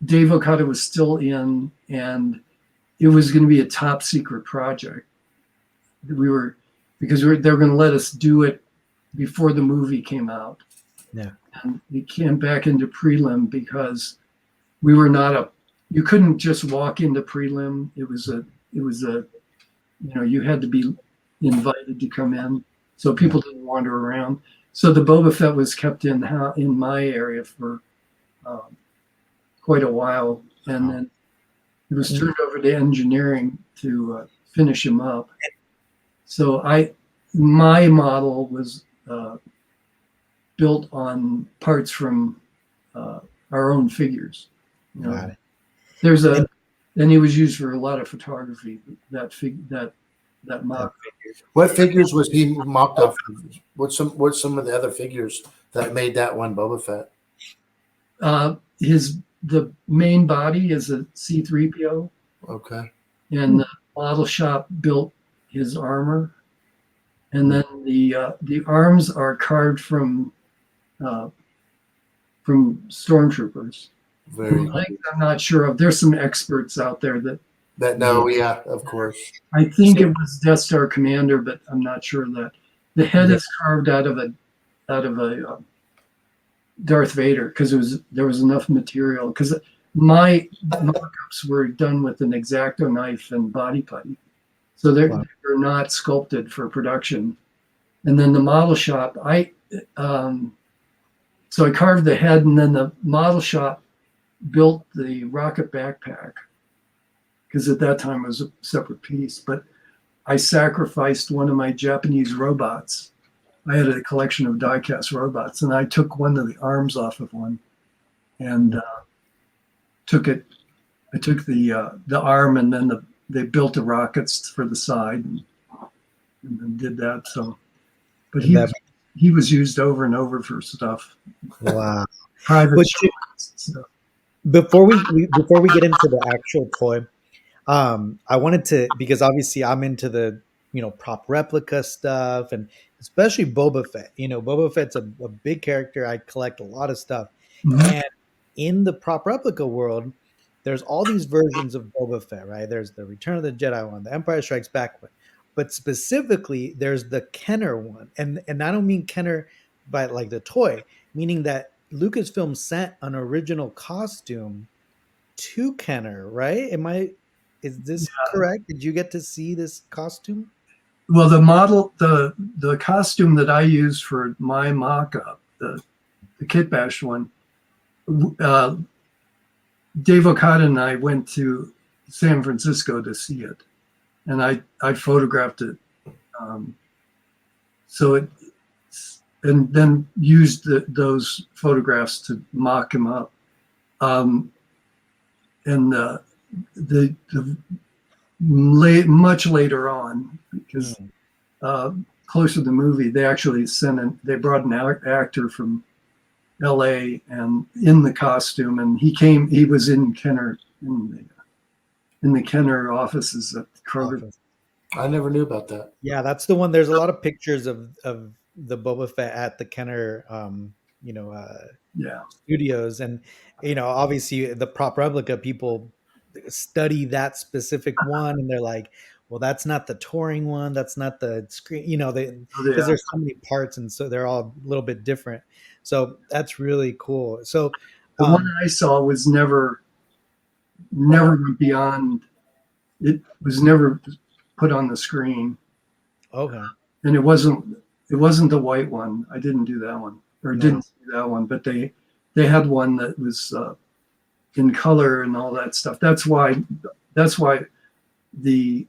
Dave Okada was still in, and it was going to be a top secret project. They were going to let us do it before the movie came out. Yeah, and it came back into prelim because we were not you couldn't just walk into prelim. It was a you had to be invited to come in, so people didn't wander around. So the Boba Fett was kept in my area for quite a while, and then it was turned over to engineering to finish him up. So my model was built on parts from our own figures. Got it. And he was used for a lot of photography. That mock figure. What figures was he mocked off of? What's some of the other figures that made that one Boba Fett? The main body is a C-3PO. Okay. And the model shop built his armor, and then the arms are carved from stormtroopers. Very. I'm not sure of. There's some experts out there that know. Yeah, of course. I think it was Death Star Commander, but I'm not sure that the head is carved out of a Darth Vader because there was enough material. Because my mock-ups were done with an X-Acto knife and body putty, so they're not sculpted for production. And then the model shop, so I carved the head, and then the model shop built the rocket backpack because at that time it was a separate piece. But I sacrificed one of my Japanese robots. I had a collection of die-cast robots, and I took one of the arms off of one, and took the arm, and then they built the rockets for the side, and then did that. So, but he was used over and over for stuff. Wow. Private stuff. Before we get into the actual toy, I wanted to, because obviously I'm into the prop replica stuff, and especially Boba Fett. Boba Fett's a big character. I collect a lot of stuff, and in the prop replica world, there's all these versions of Boba Fett, right? There's the Return of the Jedi one, the Empire Strikes Back one, but specifically there's the Kenner one, and I don't mean Kenner by like the toy, meaning that Lucasfilm sent an original costume to Kenner, right? Is this correct? Did you get to see this costume? Well, the costume that I used for my mock-up, the Kit Bash one, Dave Okada and I went to San Francisco to see it, and I photographed it. And then used those photographs to mock him up. Much later on, because closer to the movie, they actually they brought an actor from LA and in the costume, and he was in Kenner in the Kenner offices at Kroger. I never knew about that. Yeah, that's the one. There's a lot of pictures of the Boba Fett at the Kenner studios, and obviously the prop replica people study that specific one, and they're like, well, that's not the touring one, that's not the screen, because there's so many parts, and so they're all a little bit different. So that's really cool. So the one I saw was never went beyond. It was never put on the screen. Okay. And it wasn't the white one. I didn't do that one, or didn't see that one. But they had one that was in color and all that stuff. That's why the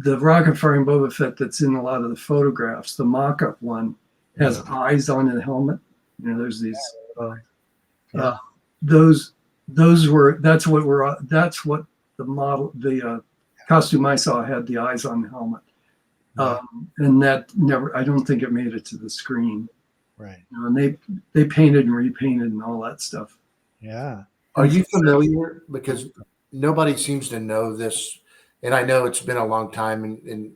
rocket firing Boba Fett that's in a lot of the photographs, the mock-up one, has eyes on the helmet. There's these. That's what the model, the costume I saw had the eyes on the helmet. And that I don't think it made it to the screen. Right. And they painted and repainted and all that stuff. Yeah. Are you familiar? Because nobody seems to know this, and I know it's been a long time, and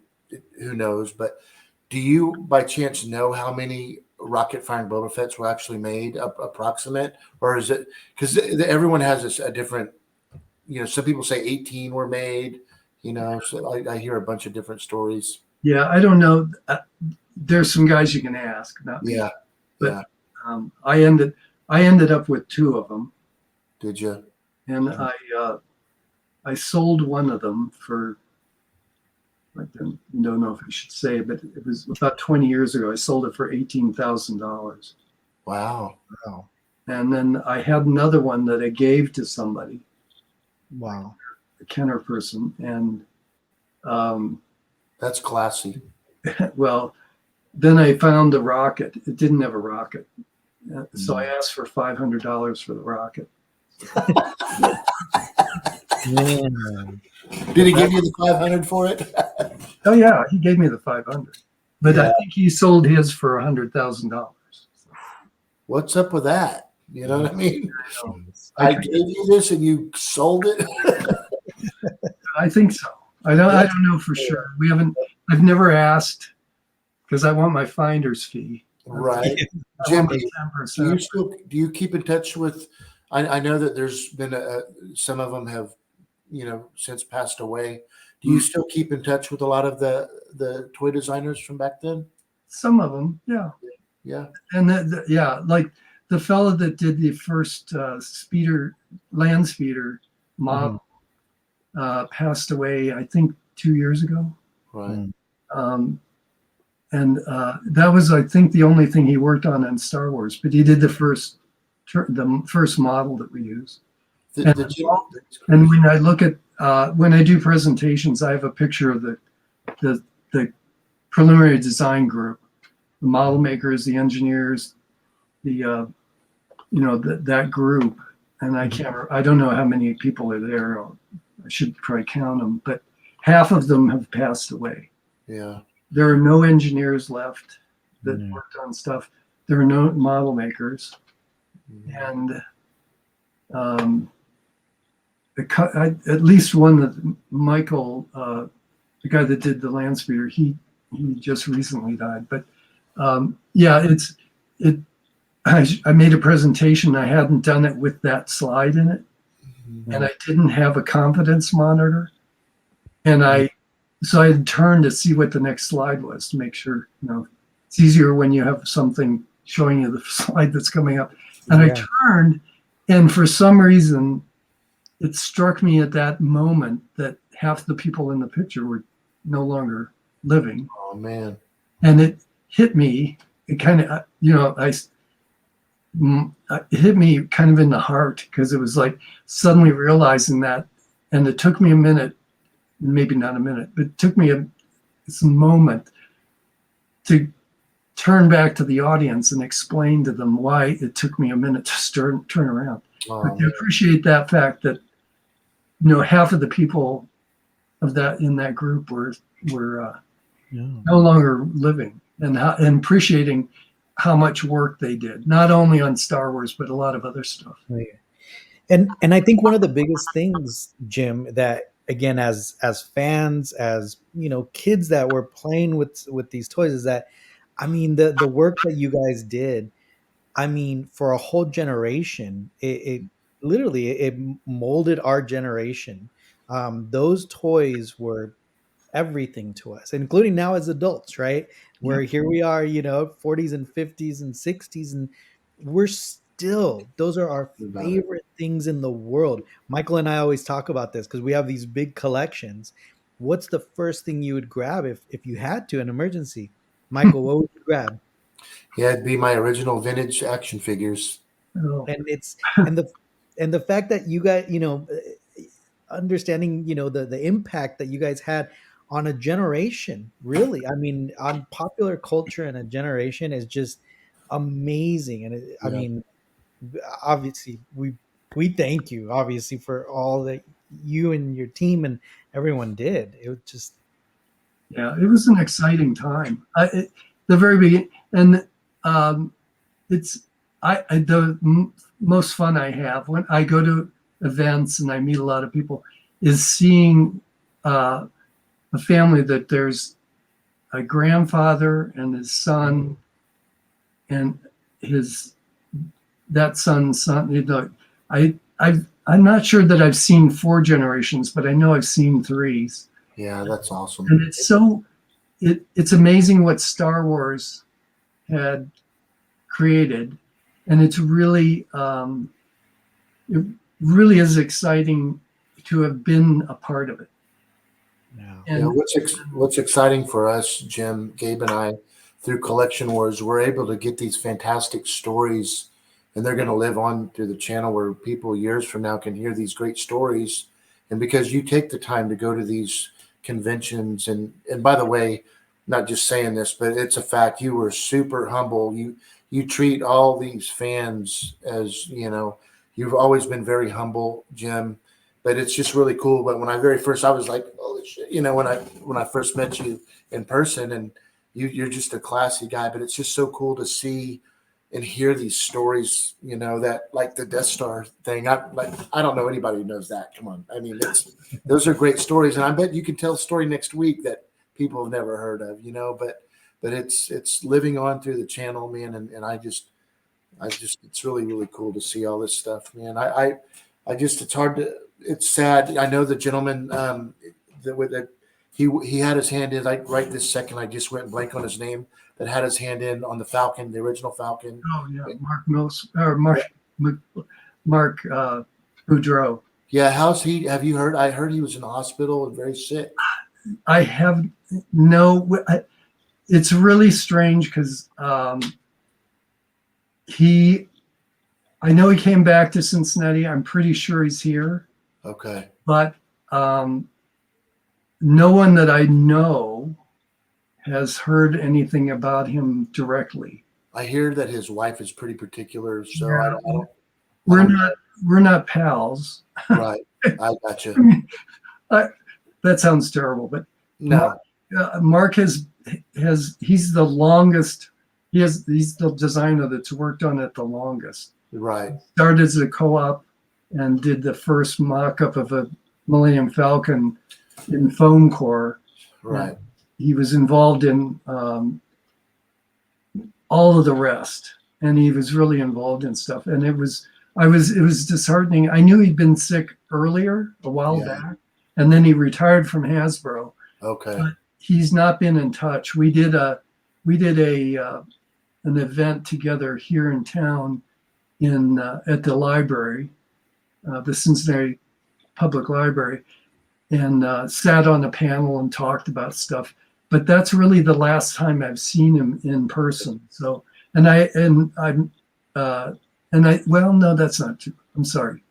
who knows, but do you by chance know how many rocket firing Boba Fett's were actually made, approximate? Or is it, because everyone has a different, some people say 18 were made, so I hear a bunch of different stories. Yeah, I don't know. There's some guys you can ask, not me. Yeah. But I ended up with 2 of them. Did you? And I sold one of them for, I don't know if I should say, but it was about 20 years ago. I sold it for $18,000. Wow. And then I had another one that I gave to somebody. Wow. A Kenner person. And that's classy. Well, then I found the rocket. It didn't have a rocket. So I asked for $500 for the rocket. Did he give you the 500 for it? Oh yeah, he gave me the 500, but I think he sold his for $100,000. What's up with that? You know what I mean? I gave you this and you sold it. I think so. I don't know for sure. I've never asked because I want my finder's fee. Right. Jim, do you keep in touch with? I know that there's been some of them have, since passed away. Do you still keep in touch with a lot of the toy designers from back then? Some of them, yeah. Yeah. And like the fellow that did the first land speeder model passed away, I think 2 years ago. Right. And that was, I think, the only thing he worked on in Star Wars. But he did the first model that we use. And when I look at when I do presentations, I have a picture of the preliminary design group, the model makers, the engineers, that group. And I don't know how many people are there. I should probably count them, but half of them have passed away. Yeah. There are no engineers left that worked on stuff. There are no model makers. And at least one that Michael, the guy that did the land speeder, he just recently died. But I made a presentation. I hadn't done it with that slide in it, and I didn't have a confidence monitor. And so I had turned to see what the next slide was to make sure, it's easier when you have something showing you the slide that's coming up. And I turned, and for some reason, it struck me at that moment that half the people in the picture were no longer living. Oh, man. And it hit me. It kind of, it hit me kind of in the heart, because it was like suddenly realizing that. And it took me a minute, maybe not a minute, but it took me some moment to turn back to the audience and explain to them why it took me a minute to turn around. I appreciate that fact that half of the people of that in that group were no longer living, and appreciating how much work they did, not only on Star Wars but a lot of other stuff. And I think one of the biggest things, Jim, that again, as fans, as kids that were playing with these toys, is that, I mean, the work that you guys did, I mean, for a whole generation, it literally it molded our generation. Those toys were everything to us, including now as adults, right? Where here we are, 40s and 50s and 60s, and we're still, those are our favorite things in the world. Michael and I always talk about this because we have these big collections. What's the first thing you would grab if you had to, an emergency? Michael, what would you grab? Yeah, it'd be my original vintage action figures. And it's and the fact that you guys, understanding, the impact that you guys had on a generation, really, I mean, on popular culture and a generation, is just amazing. And I mean, obviously we thank you, obviously, for all that you and your team and everyone did. It was just, it was an exciting time. The very beginning, and the most fun I have when I go to events and I meet a lot of people is seeing a family that there's a grandfather and his son and that son's son. I'm not sure that I've seen 4 generations, but I know I've seen 3. Yeah, that's awesome. And it's amazing what Star Wars had created, and it's really it really is exciting to have been a part of it. And what's exciting for us, Jim, Gabe, and I, through Collection Wars, we're able to get these fantastic stories, and they're going to live on through the channel where people years from now can hear these great stories. And because you take the time to go to these conventions, and by the way, not just saying this, but it's a fact, you were super humble. You treat all these fans as, you've always been very humble, Jim, but it's just really cool. But when I was like, holy shit, when I first met you in person, and you're just a classy guy, but it's just so cool to see and hear these stories, that, like the Death Star thing. I don't know anybody who knows that. Come on. I mean, those are great stories. And I bet you can tell a story next week that people have never heard of, but it's living on through the channel, man. And I just, it's really, really cool to see all this stuff, man. It's sad. I know the gentleman, that he had his hand in, like right this second, I just went blank on his name, that had his hand in on the Falcon, the original Falcon. Oh yeah, Mark Boudreau. Yeah, how's he? Have you heard? I heard he was in the hospital and very sick. I have no. It's really strange because I know he came back to Cincinnati. I'm pretty sure he's here. Okay. But no one that I know has heard anything about him directly. I hear that his wife is pretty particular, so yeah. We're not pals. Right. I got you. That sounds terrible, but no. Mark he's the longest. He's the designer that's worked on it the longest. Right. Started as a co-op and did the first mock-up of a Millennium Falcon in foam core. Right. He was involved in all of the rest, and he was really involved in stuff. And it was It was disheartening. I knew he'd been sick earlier, a while back, and then he retired from Hasbro. Okay. But he's not been in touch. We did an event together here in town at the library, the Cincinnati Public Library, and sat on a panel and talked about stuff. But that's really the last time I've seen him in person. So, well, no, that's not true. I'm sorry.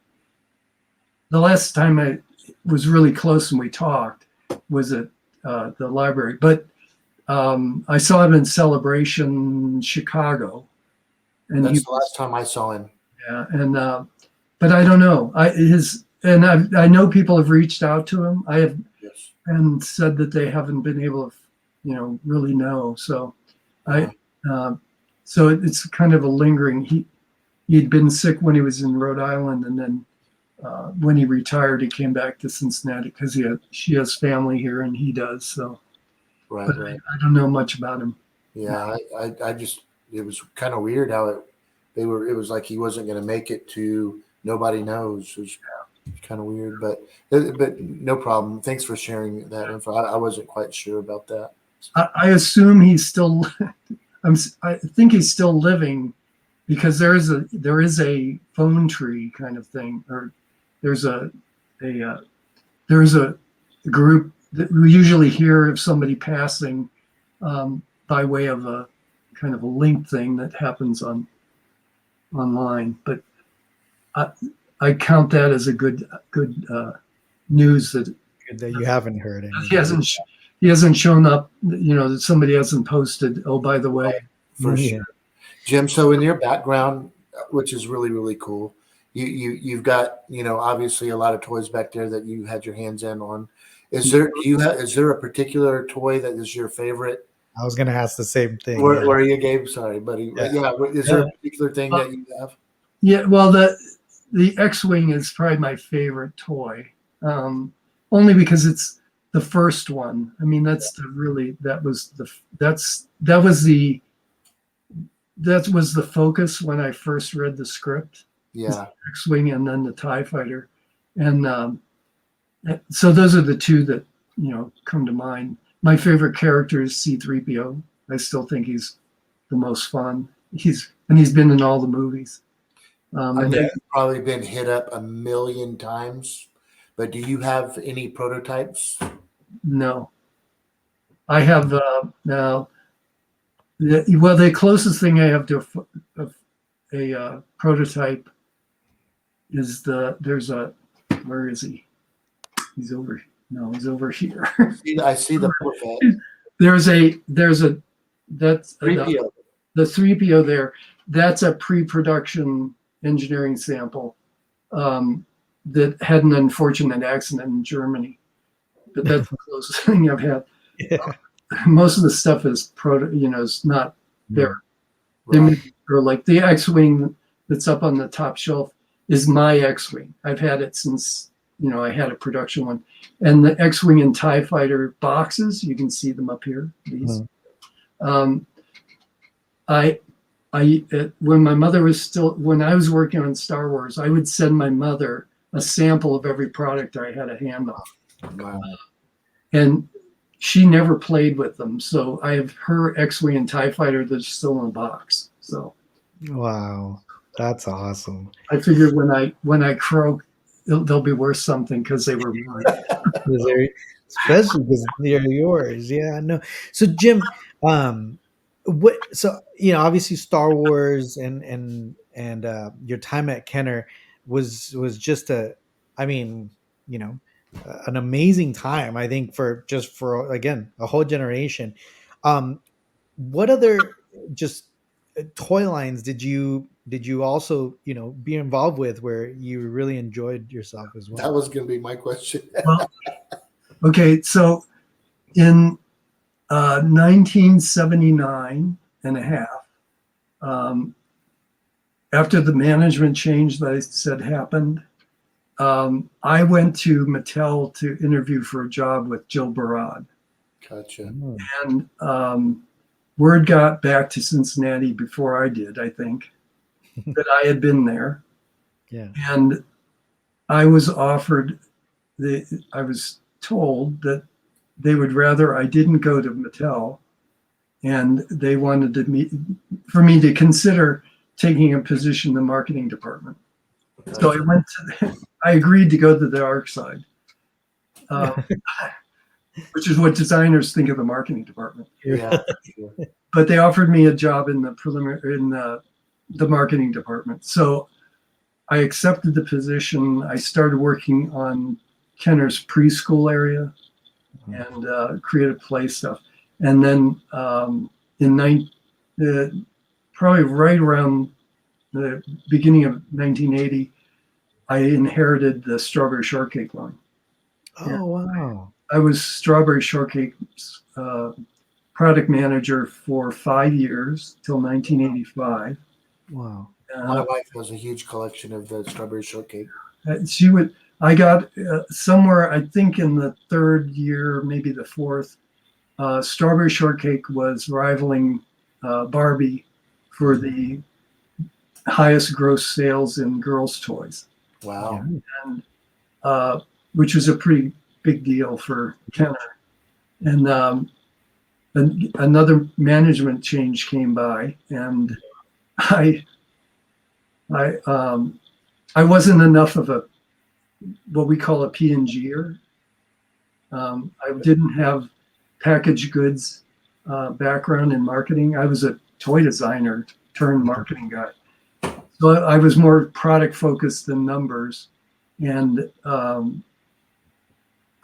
The last time I was really close and we talked was at the library. But I saw him in Celebration Chicago. And that's the last time I saw him. Yeah, and but I don't know. I know people have reached out to him. I have, and said that they haven't been able to, really know. So so it's kind of a lingering. He'd been sick when he was in Rhode Island, and then when he retired, he came back to Cincinnati because she has family here and he does. So, right. I don't know much about him. Yeah, I just, it was kind of weird how it was like he wasn't going to make it to Nobody Knows. It was kind of weird, but no problem. Thanks for sharing that info. I wasn't quite sure about that. I assume he's still. I think he's still living, because there is a phone tree kind of thing, or there's a group that we usually hear of somebody passing by way of a kind of a link thing that happens online. But I count that as a good news that you haven't heard it. He hasn't shown up. That somebody hasn't posted. Oh, by the way, for sure, Jim. So in your background, which is really, really cool, you've got obviously a lot of toys back there that you had your hands in on. Is there a particular toy that is your favorite? I was going to ask the same thing. Where are you, Gabe? Sorry, buddy. Yeah. Is there a particular thing that you have? Yeah. Well, the X-Wing is probably my favorite toy, only because it's the first one. I mean, that was the focus when I first read the script. Yeah. X-Wing and then the TIE Fighter. And so those are the two that, come to mind. My favorite character is C-3PO. I still think he's the most fun. He's been in all the movies. I know you've probably been hit up 1,000,000 times, but do you have any prototypes? No. I have now. The closest thing I have to a prototype is where is he? He's over here. I see the Boba Fett. There's that's 3PO. The 3PO there. That's a pre-production engineering sample that had an unfortunate accident in Germany. But that's the closest thing I've had. Yeah. Most of the stuff is is not there. Right. Or like the X-Wing that's up on the top shelf is my X-Wing. I've had it since I had a production one. And the X-Wing and TIE Fighter boxes, you can see them up here. These. When my mother when I was working on Star Wars, I would send my mother a sample of every product I had a hand on. Wow. And she never played with them. So I have her X-Wing and TIE Fighter that's still in a box. So. Wow. That's awesome. I figured when I croak, they'll be worth something because they were mine. Especially because they're yours. Yeah, no. So Jim, obviously Star Wars and your time at Kenner was just an amazing time, I think, for again a whole generation. What other just toy lines did you also be involved with where you really enjoyed yourself as well? That was going to be my question. Well, okay, so in 1979 and a half, after the management change that I said happened, I went to Mattel to interview for a job with Jill Barad. Gotcha. And word got back to Cincinnati before I did, I think, that I had been there. Yeah. And I was offered I was told that they would rather I didn't go to Mattel, and they wanted for me to consider taking a position in the marketing department. So I agreed to go to the dark side, which is what designers think of the marketing department. Yeah. But they offered me a job in the marketing department. So I accepted the position. I started working on Kenner's preschool area and creative play stuff. And then probably right around the beginning of 1980, I inherited the Strawberry Shortcake line. Oh, wow. I was Strawberry Shortcake's product manager for 5 years till 1985. Wow. My wife has a huge collection of the Strawberry Shortcake. I got somewhere, I think in the third year, maybe the fourth, Strawberry Shortcake was rivaling Barbie for the highest gross sales in girls' toys. Wow. And which was a pretty big deal for Kenner. And another management change came by, and I wasn't enough of what we call a P&G'er. I didn't have packaged goods background in marketing. I was a toy designer turned marketing guy. So I was more product focused than numbers. And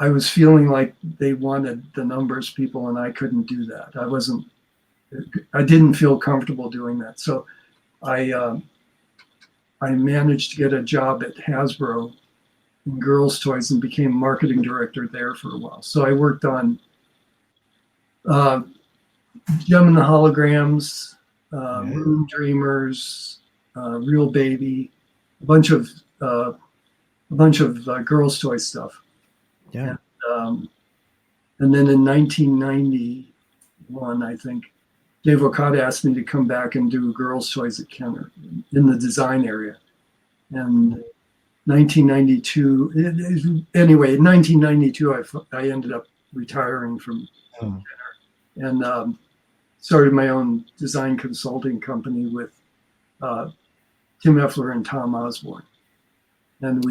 I was feeling like they wanted the numbers people, and I couldn't do that. I didn't feel comfortable doing that. So I managed to get a job at Hasbro in girls' toys and became marketing director there for a while. So I worked on Gem and the Holograms, Moon Dreamers, Real Baby, a bunch of girls' toy stuff. Yeah. And then in 1991, I think, Dave Okada asked me to come back and do girls' toys at Kenner in the design area. And 1992, anyway, in 1992, I ended up retiring from Kenner and started my own design consulting company with Tim Effler and Tom Osborne. And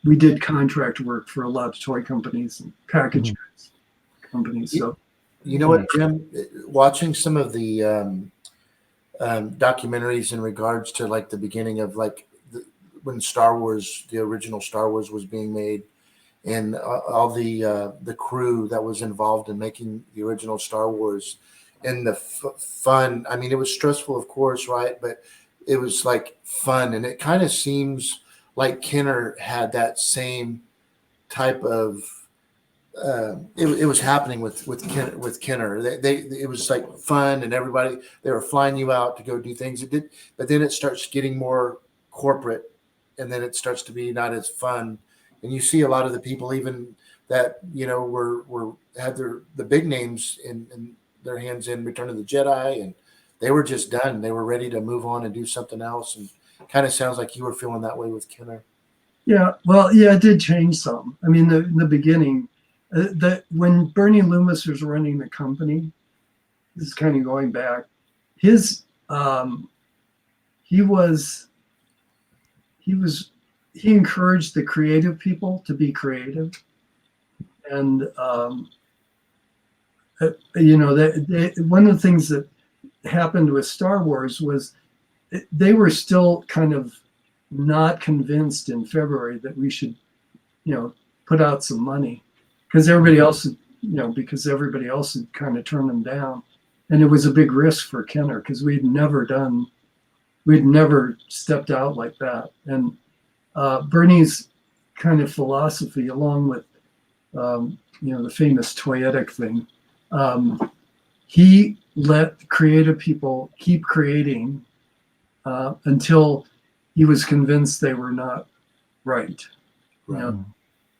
we did contract work for a lot of toy companies and package goods companies. So, you know what, Jim? Watching some of the documentaries in regards to like the beginning of like when Star Wars, the original Star Wars was being made, and all the crew that was involved in making the original Star Wars, and the fun. I mean, it was stressful, of course, right? But it was like fun, and it kind of seems like Kenner had that same type of. It was happening with Kenner. It was like fun, and everybody, they were flying you out to go do things. It did, but then it starts getting more corporate, and then it starts to be not as fun. And you see a lot of the people even that had the big names in their hands in Return of the Jedi, and they were just done. They were ready to move on and do something else. And kind of sounds like you were feeling that way with Kenner. Yeah, well, yeah, it did change some. I mean, in the beginning, when Bernie Loomis was running the company, this is kind of going back. He encouraged the creative people to be creative, and one of the things that happened with Star Wars was they were still kind of not convinced in February that we should, put out some money because everybody else had kind of turned them down, and it was a big risk for Kenner because we'd never stepped out like that. And Bernie's kind of philosophy, along with the famous toyetic thing, he let creative people keep creating until he was convinced they were not right.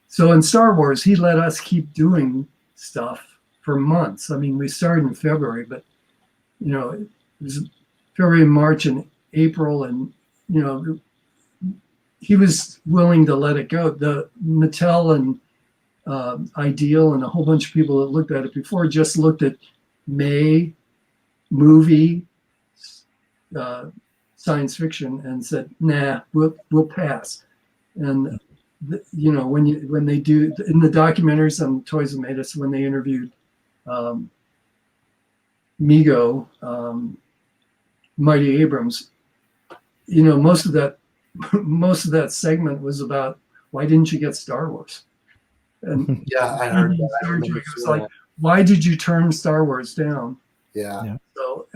So in Star Wars, he let us keep doing stuff for months. I mean, we started in February, but it was February, March, and April, and he was willing to let it go. The Mattel and Ideal and a whole bunch of people that looked at it before just looked at movie, science fiction, and said, "Nah, we'll pass." And when they do in the documentaries on Toys That Made Us, when they interviewed Mego, Mighty Abrams, most of that segment was about why didn't you get Star Wars? And Yeah, I heard that. I Star remember Trek was seeing like, why did you turn Star Wars down? that. So,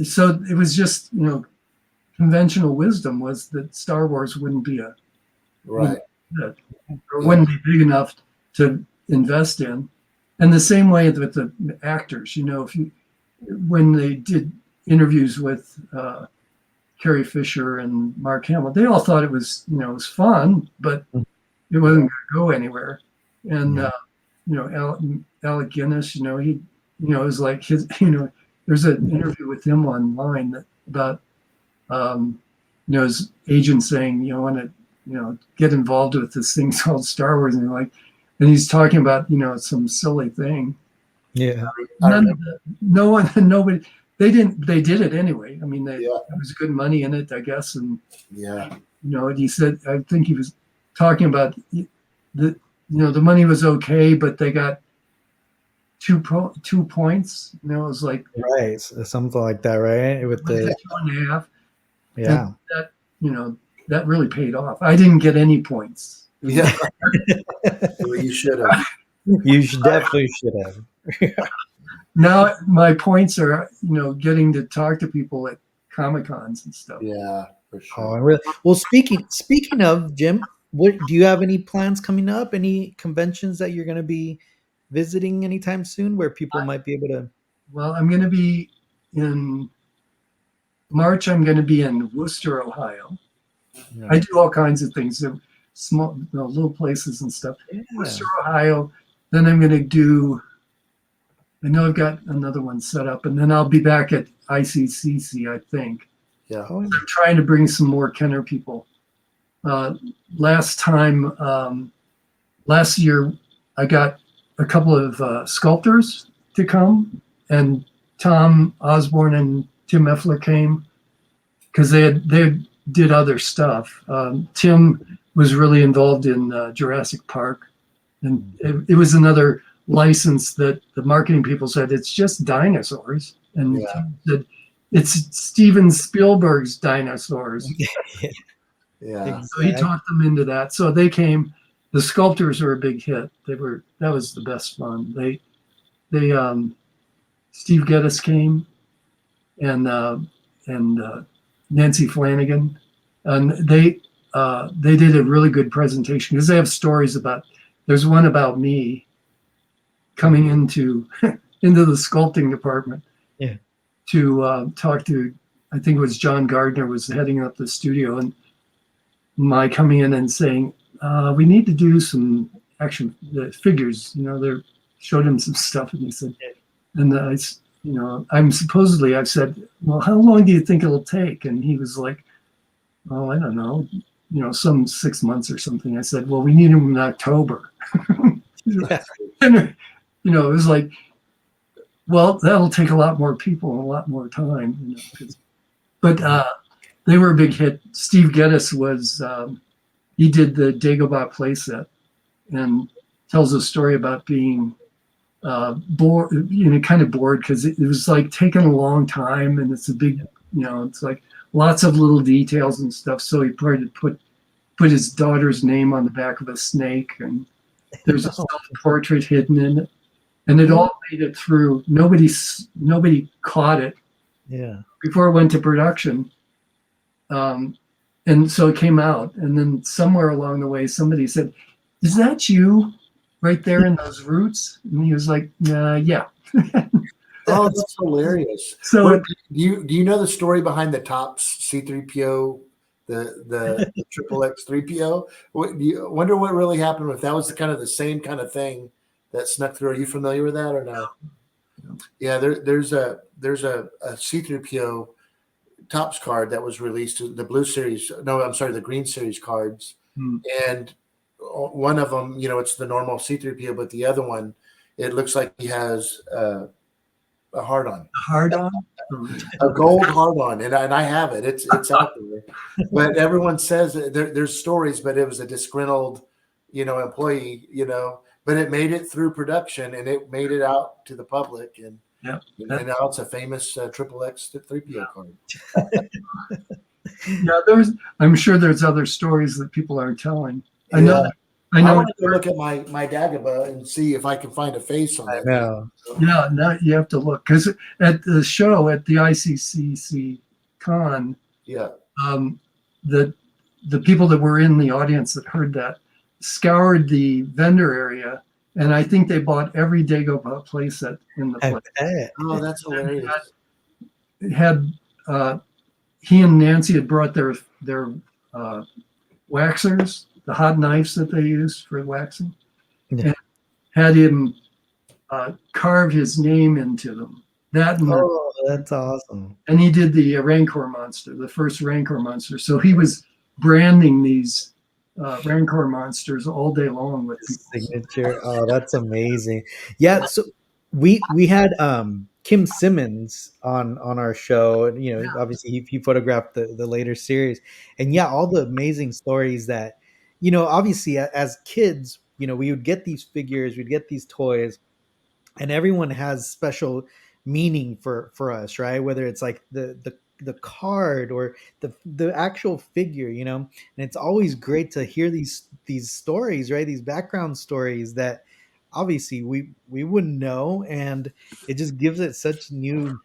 so it was just conventional wisdom was that Star Wars wouldn't be Right. or wouldn't be big enough to invest in. And the same way with the actors, when they did interviews with Carrie Fisher and Mark Hamill, they all thought it was fun, but it wasn't going to go anywhere. And Alec Guinness, he it was like his, there's an interview with him online about his agent saying, want to get involved with this thing called Star Wars, and he's talking about some silly thing. Yeah. Nobody. They did it anyway. I mean, there was good money in it, I guess, and he said, I think he was talking about the money was okay, but they got 2 points. It was like right, something like that, right? With the 2.5. Yeah. And that really paid off. I didn't get any points. Yeah. Well, you should have. You definitely should have. Now my points are, getting to talk to people at Comic-Cons and stuff. Yeah, for sure. Oh, really? Well, speaking of, Jim, do you have any plans coming up? Any conventions that you're going to be visiting anytime soon where people might be able to? Well, I'm going to be in March. I'm going to be in Worcester, Ohio. Yeah. I do all kinds of things, small, little places and stuff. Yeah. Worcester, Ohio. Then I'm going to do. I know I've got another one set up, and then I'll be back at ICCC, I think. Yeah. I'm trying to bring some more Kenner people. Last year, I got a couple of sculptors to come, and Tom Osborne and Tim Effler came because they did other stuff. Tim was really involved in Jurassic Park, and it was another license that the marketing people said it's just dinosaurs, and said it's Steven Spielberg's dinosaurs. Yeah. So he talked them into that. So they came. The sculptors were a big hit. That was the best fun. They Steve Geddes came, and Nancy Flanagan, and they did a really good presentation because they have stories about. There's one about me coming into the sculpting department to talk to, I think it was John Gardner was heading up the studio, and my coming in and saying, we need to do some action figures. They showed him some stuff, and he said, and I've said, well, how long do you think it'll take? And he was like, oh, I don't know, some 6 months or something. I said, well, we need him in October. And, it was like, well, that'll take a lot more people and a lot more time. But they were a big hit. Steve Geddes was, he did the Dagobah playset and tells a story about being bored, kind of bored because it was like taking a long time, and it's a big, it's like lots of little details and stuff. So he tried to put his daughter's name on the back of a snake, and there's a self-portrait hidden in it. And it all made it through. Nobody caught it. Yeah. Before it went to production, and so it came out. And then somewhere along the way, somebody said, "Is that you, right there in those roots?" And he was like, "Yeah." Oh, that's hilarious. So, do you know the story behind the Topps C3PO, the triple X3PO? Do you wonder what really happened if that was the same kind of thing that snuck through? Are you familiar with that or no? Yeah, there's a C3PO Topps card that was released, the blue series. No, I'm sorry, the green series cards. And one of them, it's the normal C-3PO, but the other one, it looks like he has a heart on. Hard on? A gold heart on, and I have it. It's out there. But everyone says there's stories, but it was a disgruntled, employee, but it made it through production and it made it out to the public, and yeah, and now it's a famous triple X 3PO card. Yeah, I'm sure there's other stories that people aren't telling. I Yeah. know. I want to go look at my Dagobah and see if I can find a face on it. I know. Yeah, now you have to look, because at the show at the ICCC con, Yeah. The people that were in the audience that heard that scoured the vendor area, and I think they bought every Dagobah playset in the place. Oh, that's hilarious. Had he and Nancy had brought their waxers, the hot knives that they use for waxing, Yeah. and had him carve his name into them. That and That's awesome. and he did the Rancor monster, the first Rancor monster. So he was branding these Rancor monsters all day long with people. Signature. Oh, that's amazing. Yeah. So we had Kim Simmons on our show, and obviously he photographed the later series, and yeah, all the amazing stories that obviously as kids, we would get these figures, we'd get these toys, and everyone has special meaning for us, right? Whether it's like the card or the actual figure, and it's always great to hear these stories, right? These background stories that obviously we wouldn't know, and it just gives it such new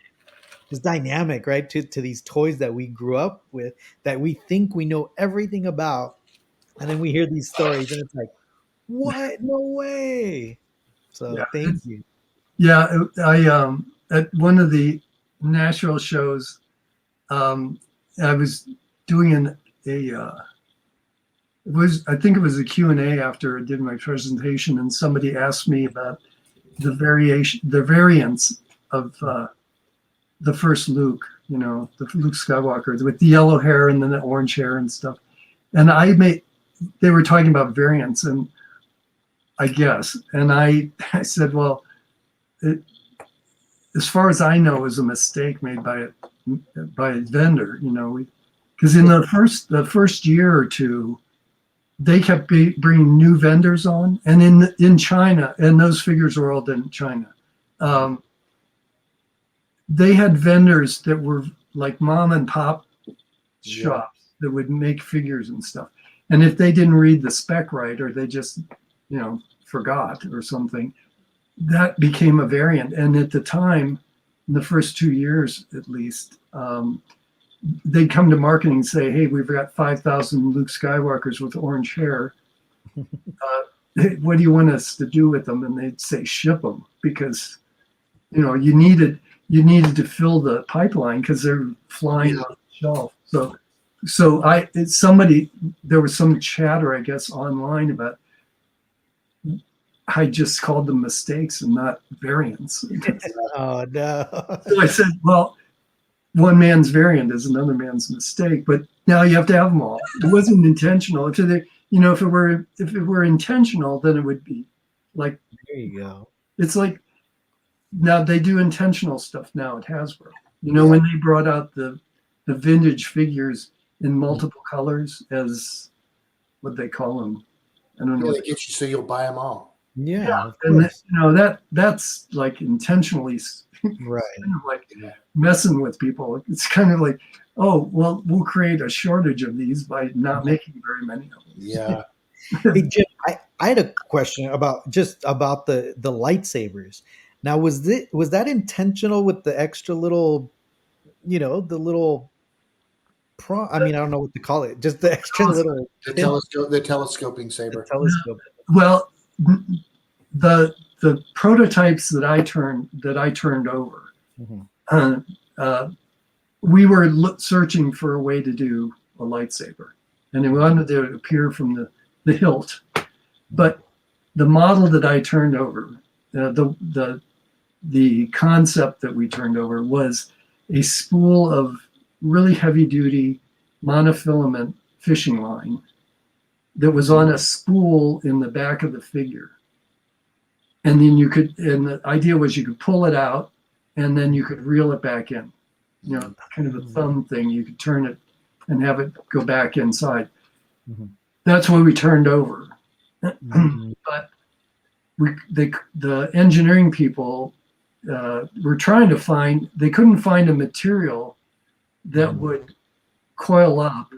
this dynamic, right, to these toys that we grew up with, that we think we know everything about, and then we hear these stories and it's like, what? No way. So Yeah. thank you. Yeah, I at one of the Nashville shows, I was doing I think it was a Q&A after I did my presentation, and somebody asked me about the variants of the first Luke, the Luke Skywalker with the yellow hair and then the orange hair and stuff. And they were talking about variants, and I guess, and I said, well, as far as I know, it was a mistake made by a vendor, because in the first year or two, they kept bringing new vendors on, and in China, and those figures were all done in China. They had vendors that were like mom and pop shops that would make figures and stuff, and if they didn't read the spec right, or they just forgot or something, that became a variant. And at the time, in the first 2 years at least, they'd come to marketing and say, hey, we've got 5,000 Luke Skywalkers with orange hair. What do you want us to do with them? And they'd say, ship them, because you needed to fill the pipeline because they're flying off the shelf. So there was some chatter, I guess, online about, I just called them mistakes and not variants. Oh no. So I said, well, one man's variant is another man's mistake, but now you have to have them all. It wasn't intentional. If it were intentional, then it would be like, There you go. it's like, now they do intentional stuff now at Hasbro. When they brought out the vintage figures in multiple colors, as what they call them, I don't know. They get you so you'll buy them all. Yeah. Of And course. that's like intentionally Right. kind of like messing with people. It's kind of like, oh, well, we'll create a shortage of these by not making very many of them. Yeah. Hey Jim, I had a question about the lightsabers. Now, was that intentional with the extra little, the little I don't know what to call it. Just the extra little The telescoping saber. telescope. Well, the prototypes that I turned over, Mhm. we were searching for a way to do a lightsaber, and we wanted to appear from the hilt. But the model that I turned over, the concept that we turned over, was a spool of really heavy duty monofilament fishing line that was on a spool in the back of the figure. And then and the idea was you could pull it out and then you could reel it back in. You know, kind of a thumb thing. You could turn it and have it go back inside. That's what we turned over. But the engineering people were trying to they couldn't find a material that would coil up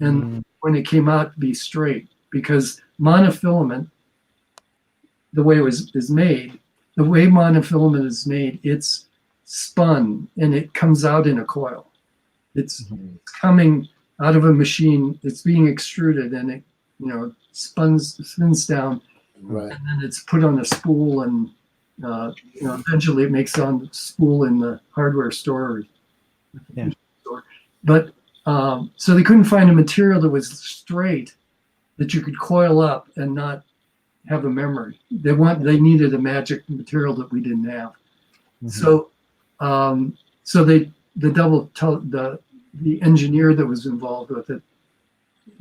and when it came out be straight, because monofilament, the way the way monofilament is made, it's spun and it comes out in a coil. It's coming out of a machine, it's being extruded and it, you know, spins down, Right. and then it's put on a spool and you know, eventually it makes on spool in the hardware store. Yeah. But so they couldn't find a material that was straight that you could coil up and not have a memory. They needed a magic material that we didn't have. So the engineer that was involved with it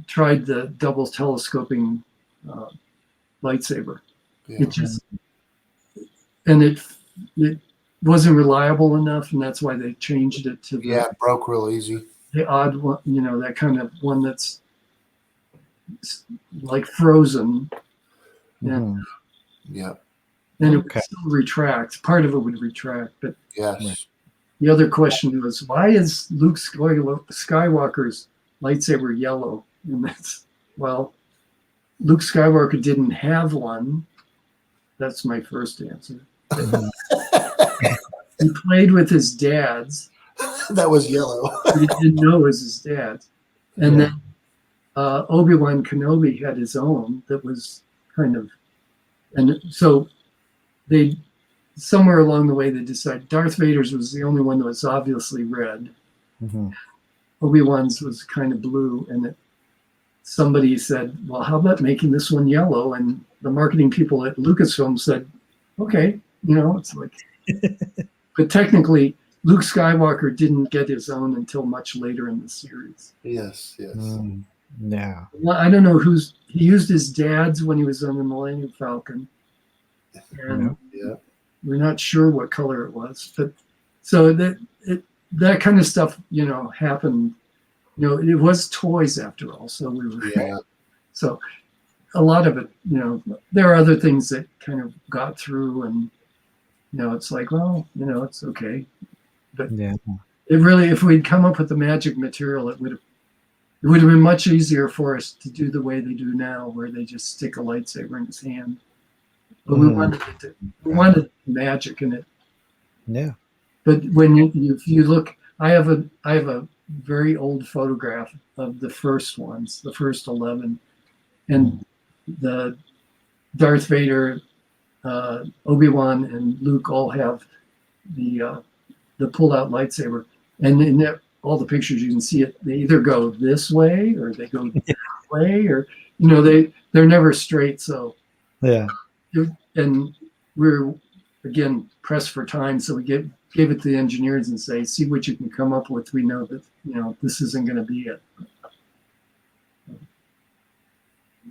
tried the double telescoping lightsaber. Yeah. It just it wasn't reliable enough, and that's why they changed it to It broke real easy. the odd one, you know, that kind of one that's like frozen. Yeah. Yeah. And it would still retract. Part of it would retract, but Yes. the other question was, why is Luke Skywalker's lightsaber yellow? And that's, well, Luke Skywalker didn't have one. That's my first answer. He played with his dad's. That was yellow. He didn't know it was his dad's. And then Obi-Wan Kenobi had his own that was kind of, and so they, somewhere along the way, they decided Darth Vader's was the only one that was obviously red. Obi-Wan's was kind of blue, and somebody said, well, how about making this one yellow? And the marketing people at Lucasfilm said, okay, you know, it's like, but technically Luke Skywalker didn't get his own until much later in the series. Yes. Yes. Yeah. Well, I don't know he used his dad's when he was on the Millennium Falcon. And we're not sure what color it was, but so that kind of stuff, you know, happened. You know, it was toys after all, so we were. So a lot of it, you know, there are other things that kind of got through, and you know, it's like, well, you know, it's okay, but it really, if we'd come up with the magic material, it would have been much easier for us to do the way they do now, where they just stick a lightsaber in his hand. But we wanted magic in it. Yeah. But if you look, I have a very old photograph of the first ones, the first 11, and the Darth Vader, Obi-Wan, and Luke all have the pulled out lightsaber, and in all the pictures you can see it. They either go this way or they go that way, or you know, they're never straight. So and we're again pressed for time, so we gave it to the engineers and say, see what you can come up with. We know that, you know, this isn't going to be it.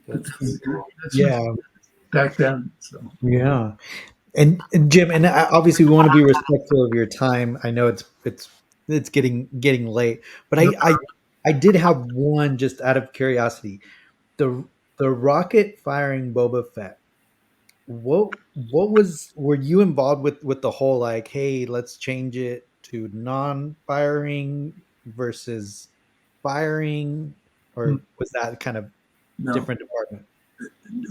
That's back then. So and Jim, and obviously we want to be respectful of your time. I know it's getting late, but I did have one just out of curiosity. The rocket firing Boba Fett. What were you involved with the whole, like, hey, let's change it to non-firing versus firing, or was that kind of different department?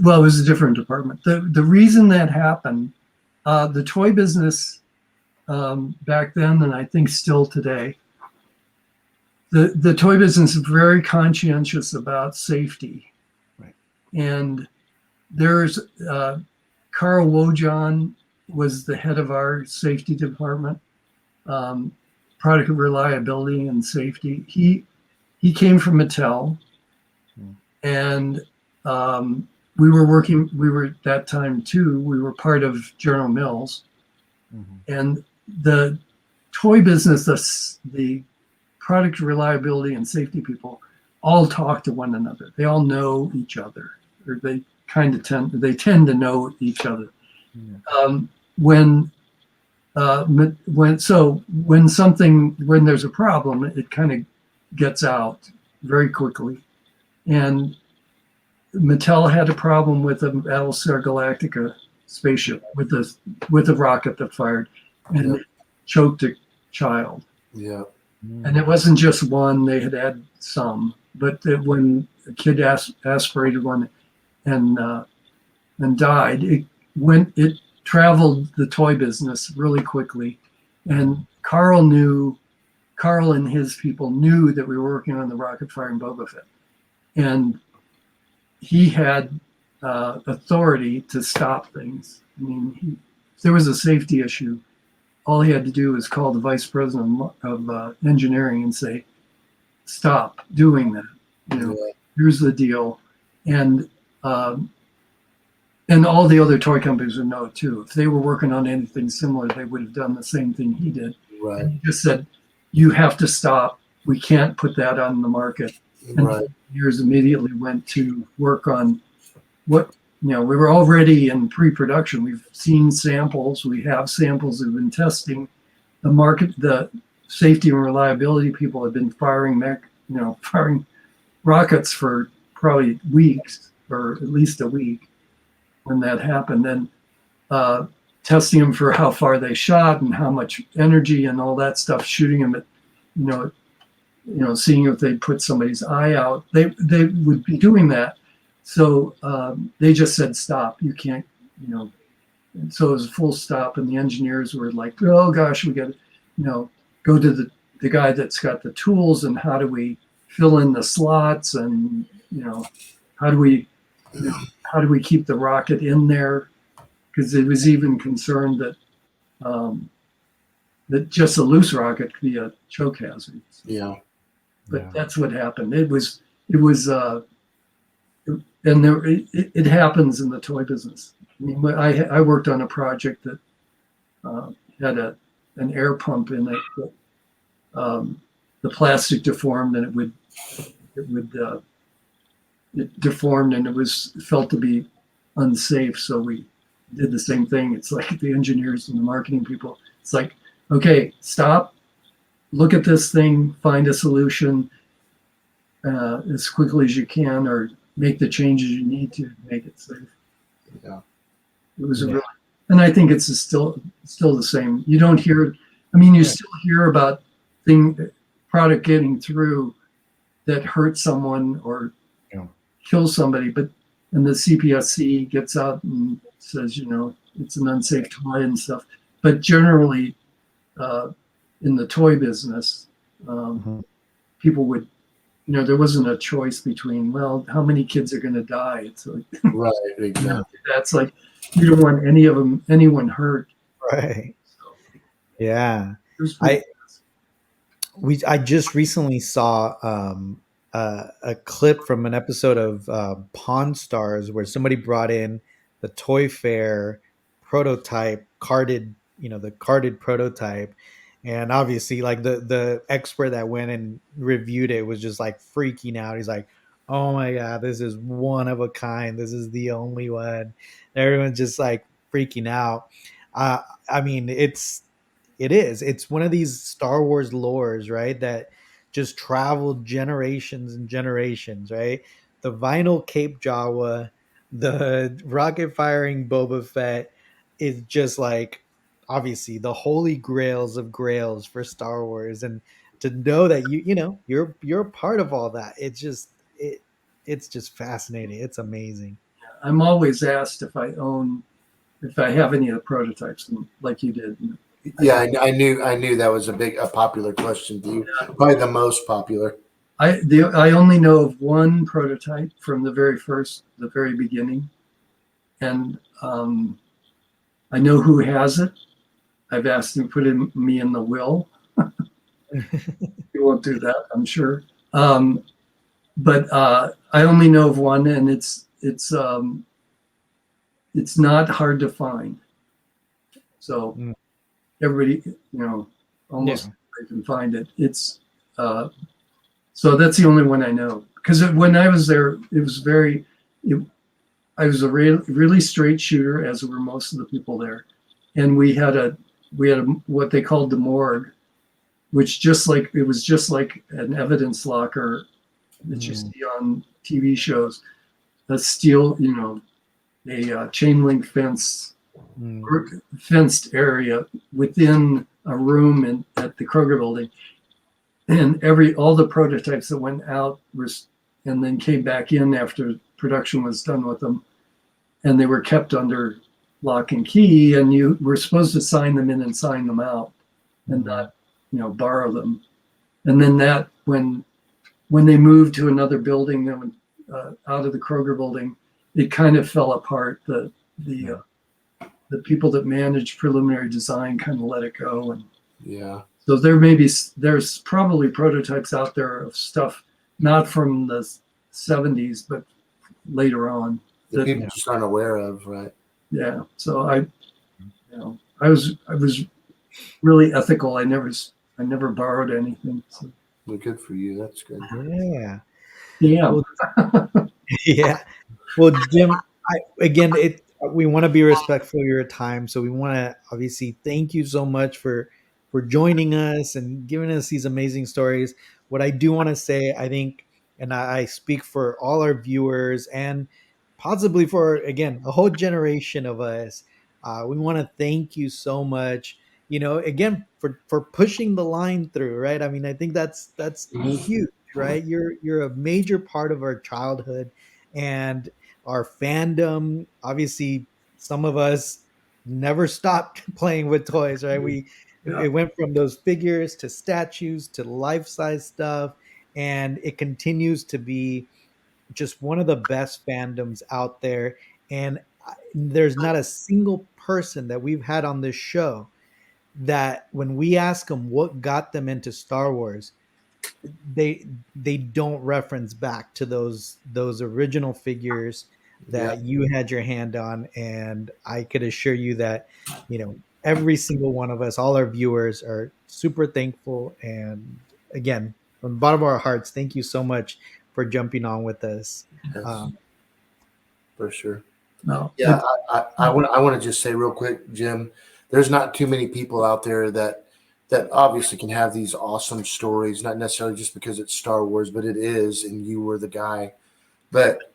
Well, it was a different department. The reason that happened, the toy business back then, and I think still today, the toy business is very conscientious about safety. Right. And there's Carl Wojan was the head of our safety department, product reliability and safety. He came from Mattel, and we were at that time too, we were part of General Mills, and the toy business, the product reliability and safety people all talk to one another. They all know each other, or they tend to know each other. Yeah. When there's a problem, it kind of gets out very quickly. And Mattel had a problem with a Battlestar Galactica spaceship with a rocket that fired and it choked a child. Yeah. And it wasn't just one; they had some. But when a kid aspirated one and died, it traveled the toy business really quickly. And Carl and his people knew that we were working on the rocket firing Boba Fett, and he had authority to stop things. I mean, if there was a safety issue, all he had to do was call the vice president of engineering and say, "Stop doing that. Here's the deal," and all the other toy companies would know it too. If they were working on anything similar, they would have done the same thing he did. Right. And he just said, "You have to stop. We can't put that on the market." And Right. years immediately went to work on what, we were already in pre-production. We've seen samples. We have samples we've been testing. The safety and reliability people have been firing rockets for probably weeks, or at least a week when that happened. And testing them for how far they shot and how much energy and all that stuff, shooting them at, seeing if they put somebody's eye out. They would be doing that. So they just said, "Stop, you can't," And so it was a full stop, and the engineers were like, "Oh gosh, we got to, go to the guy that's got the tools, and how do we fill in the slots, and how do we keep the rocket in there?" Because it was even concerned that that just a loose rocket could be a choke hazard. Yeah. But that's what happened. It happens in the toy business. I mean, I worked on a project that had an air pump in it. That, the plastic deformed, and it deformed, and it was felt to be unsafe. So we did the same thing. It's like the engineers and the marketing people. It's like, okay, stop. Look at this thing, find a solution as quickly as you can, or make the changes you need to make it safe. Yeah. It was and I think it's still the same. You don't hear, you still hear about product getting through that hurts someone or kills somebody, and the CPSC gets out and says, it's an unsafe toy and stuff. But generally, in the toy business, people would, there wasn't a choice between, well, how many kids are going to die? It's like, right, exactly. That's like, you don't want anyone hurt. Right. Yeah. I just recently saw a clip from an episode of Pawn Stars where somebody brought in the Toy Fair prototype, the carded prototype. And obviously, like the expert that went and reviewed it was just like freaking out. He's like, "Oh my God, this is one of a kind. This is the only one." And everyone's just like freaking out. It's one of these Star Wars lores, right? That just traveled generations and generations, right? The vinyl Cape Jawa, the rocket firing Boba Fett is just like, obviously the holy grails of grails for Star Wars. And to know that you're a part of all that, it's just fascinating. It's amazing. I'm always asked if I have any of the prototypes, like you did. Yeah, I knew that was a popular question to you. Probably the most popular. I only know of one prototype from the very beginning, and I know who has it. I've asked him to put me in the will. He won't do that, I'm sure. But I only know of one, and it's not hard to find. So everybody, almost everybody can find it. It's So that's the only one I know. Because when I was there, it was I was a really straight shooter, as were most of the people there, and we had what they called the morgue, which it was just like an evidence locker that you see on TV shows. A steel, a chain link fence, fenced area within a room at the Kroger building, and all the prototypes that went out and then came back in after production was done with them, and they were kept under lock and key, and you were supposed to sign them in and sign them out, and not borrow them. And then that when they moved to another building, then out of the Kroger building, it kind of fell apart. The people that managed preliminary design kind of let it go, and so there's probably prototypes out there of stuff not from the 70s but later on that people just aren't aware of, right? Yeah. So I was really ethical. I never borrowed anything. So. Well, good for you. That's good. Yeah. Yeah. Well, yeah. Well, Jim, we want to be respectful of your time, so we want to obviously thank you so much for joining us and giving us these amazing stories. What I do want to say, I think, and I speak for all our viewers and possibly for, again, a whole generation of us, we want to thank you so much, again, for pushing the line through, right? I mean, I think that's huge, right? You're a major part of our childhood and our fandom. Obviously, some of us never stopped playing with toys, right? It went from those figures to statues to life-size stuff, and it continues to be just one of the best fandoms out there. And there's not a single person that we've had on this show that when we ask them what got them into Star Wars, they don't reference back to those original figures that you had your hand on. And I could assure you that every single one of us, all our viewers, are super thankful. And again, from the bottom of our hearts, thank you so much for jumping on with us. Yes. For sure. No. Yeah, I want to just say real quick, Jim, there's not too many people out there that obviously can have these awesome stories, not necessarily just because it's Star Wars, but it is, and you were the guy. But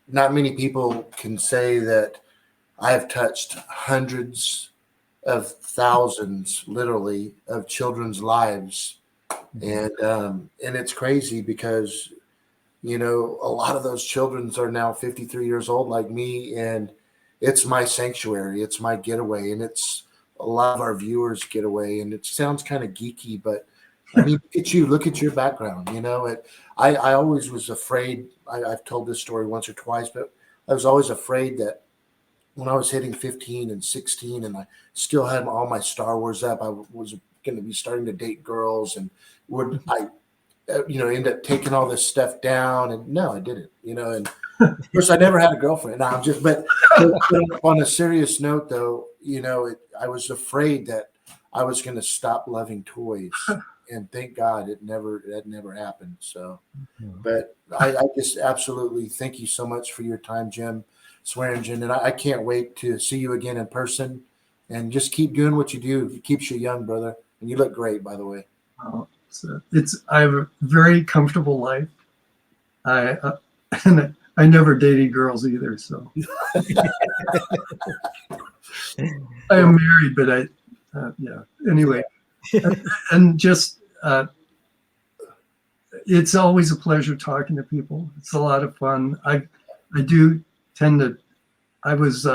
not many people can say that I have touched hundreds of thousands, literally, of children's lives. And it's crazy because, a lot of those children are now 53 years old like me, and it's my sanctuary. It's my getaway, and it's a lot of our viewers' getaway. And it sounds kind of geeky, but I mean, look at your background. I always was afraid. I've told this story once or twice, but I was always afraid that when I was hitting 15 and 16 and I still had all my Star Wars up, I was going to be starting to date girls, and end up taking all this stuff down. And no, I didn't, and of course I never had a girlfriend. No, but on a serious note though, I was afraid that I was going to stop loving toys, and thank God that never happened. So, but I just absolutely thank you so much for your time, Jim Swearingen, and I can't wait to see you again in person, and just keep doing what you do. It keeps you young, brother, and you look great, by the way. I have a very comfortable life. And I never dated girls either, so I am married, but anyway, and just it's always a pleasure talking to people. It's a lot of fun. I do tend to. I was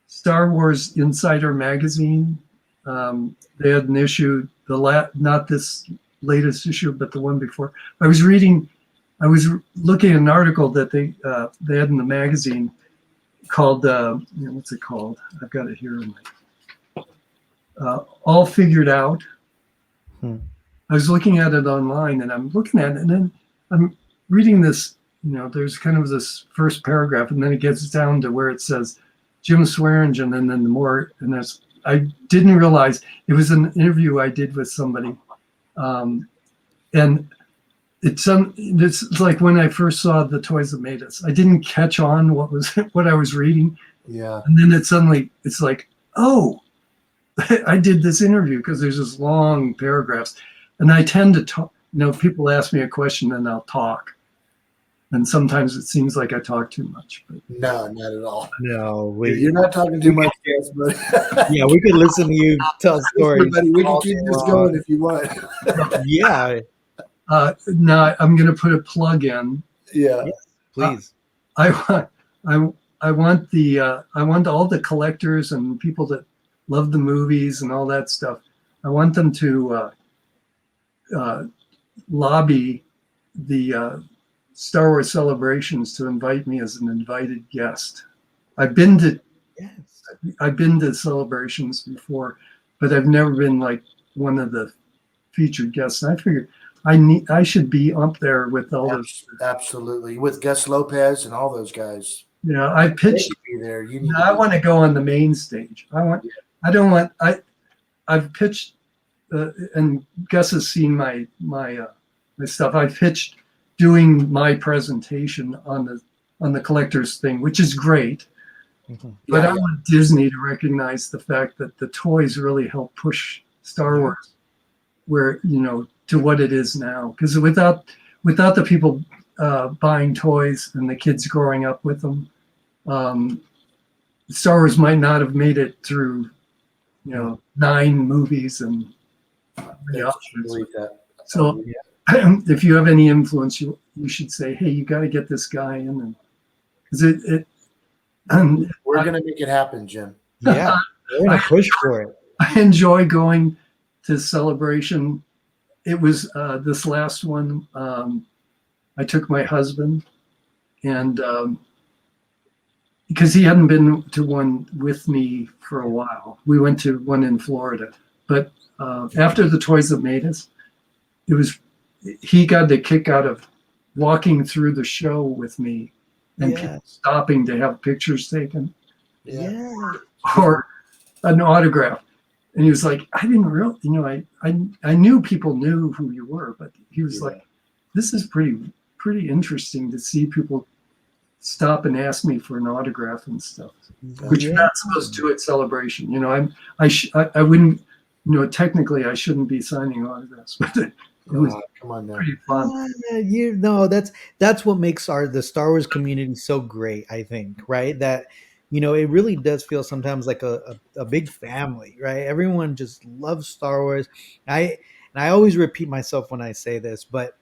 Star Wars Insider magazine. They had an issue, not this latest issue, but the one before. I was looking at an article that they had in the magazine called, what's it called? I've got it here. All Figured Out. I was looking at it online, and I'm looking at it, and then I'm reading this, there's kind of this first paragraph, and then it gets down to where it says Jim Swearingen, and then the more, and I didn't realize it was an interview I did with somebody. and it's like when I first saw the toys that made us, I didn't catch on what I was reading. Yeah. And then it's like, oh, I did this interview, because there's this long paragraphs, and I tend to talk. People ask me a question and I'll talk, and sometimes it seems like I talk too much. But No, not at all. No, You're not talking too much, yes, but yeah, we could listen to you tell stories. Everybody, we can keep this going if you want. Yeah. Now I'm going to put a plug in. Yeah. Please. I want all the collectors and people that love the movies and all that stuff. I want them to lobby the Star Wars celebrations to invite me as an invited guest. I've been to celebrations before, but I've never been like one of the featured guests. And I figured I should be up there with all those. Absolutely, with Gus Lopez and all those guys. I pitched. Be there. I want to go on the main stage. I've pitched, and Gus has seen my stuff. I pitched doing my presentation on the collector's thing, which is great. Mm-hmm. But I want Disney to recognize the fact that the toys really help push Star Wars to what it is now. Because without the people buying toys and the kids growing up with them, Star Wars might not have made it through 9 movies and many options. So if you have any influence, you should say, hey, you got to get this guy in, because we're going to make it happen, Jim. Yeah, we're going to push for it. I enjoy going to Celebration. It was this last one. I took my husband, and because he hadn't been to one with me for a while, we went to one in Florida. But after the Toys That Made Us, he got the kick out of walking through the show with me and people stopping to have pictures taken, or an autograph. And he was like, I didn't really, I knew people knew who you were, but he was like, this is pretty interesting to see people stop and ask me for an autograph and stuff, which you're not supposed to do at Celebration. I wouldn't, technically I shouldn't be signing autographs, but it was come on now. pretty fun. That's what makes the Star Wars community so great, I think, right? That it really does feel sometimes like a big family, right? Everyone just loves Star Wars. I always repeat myself when I say this, but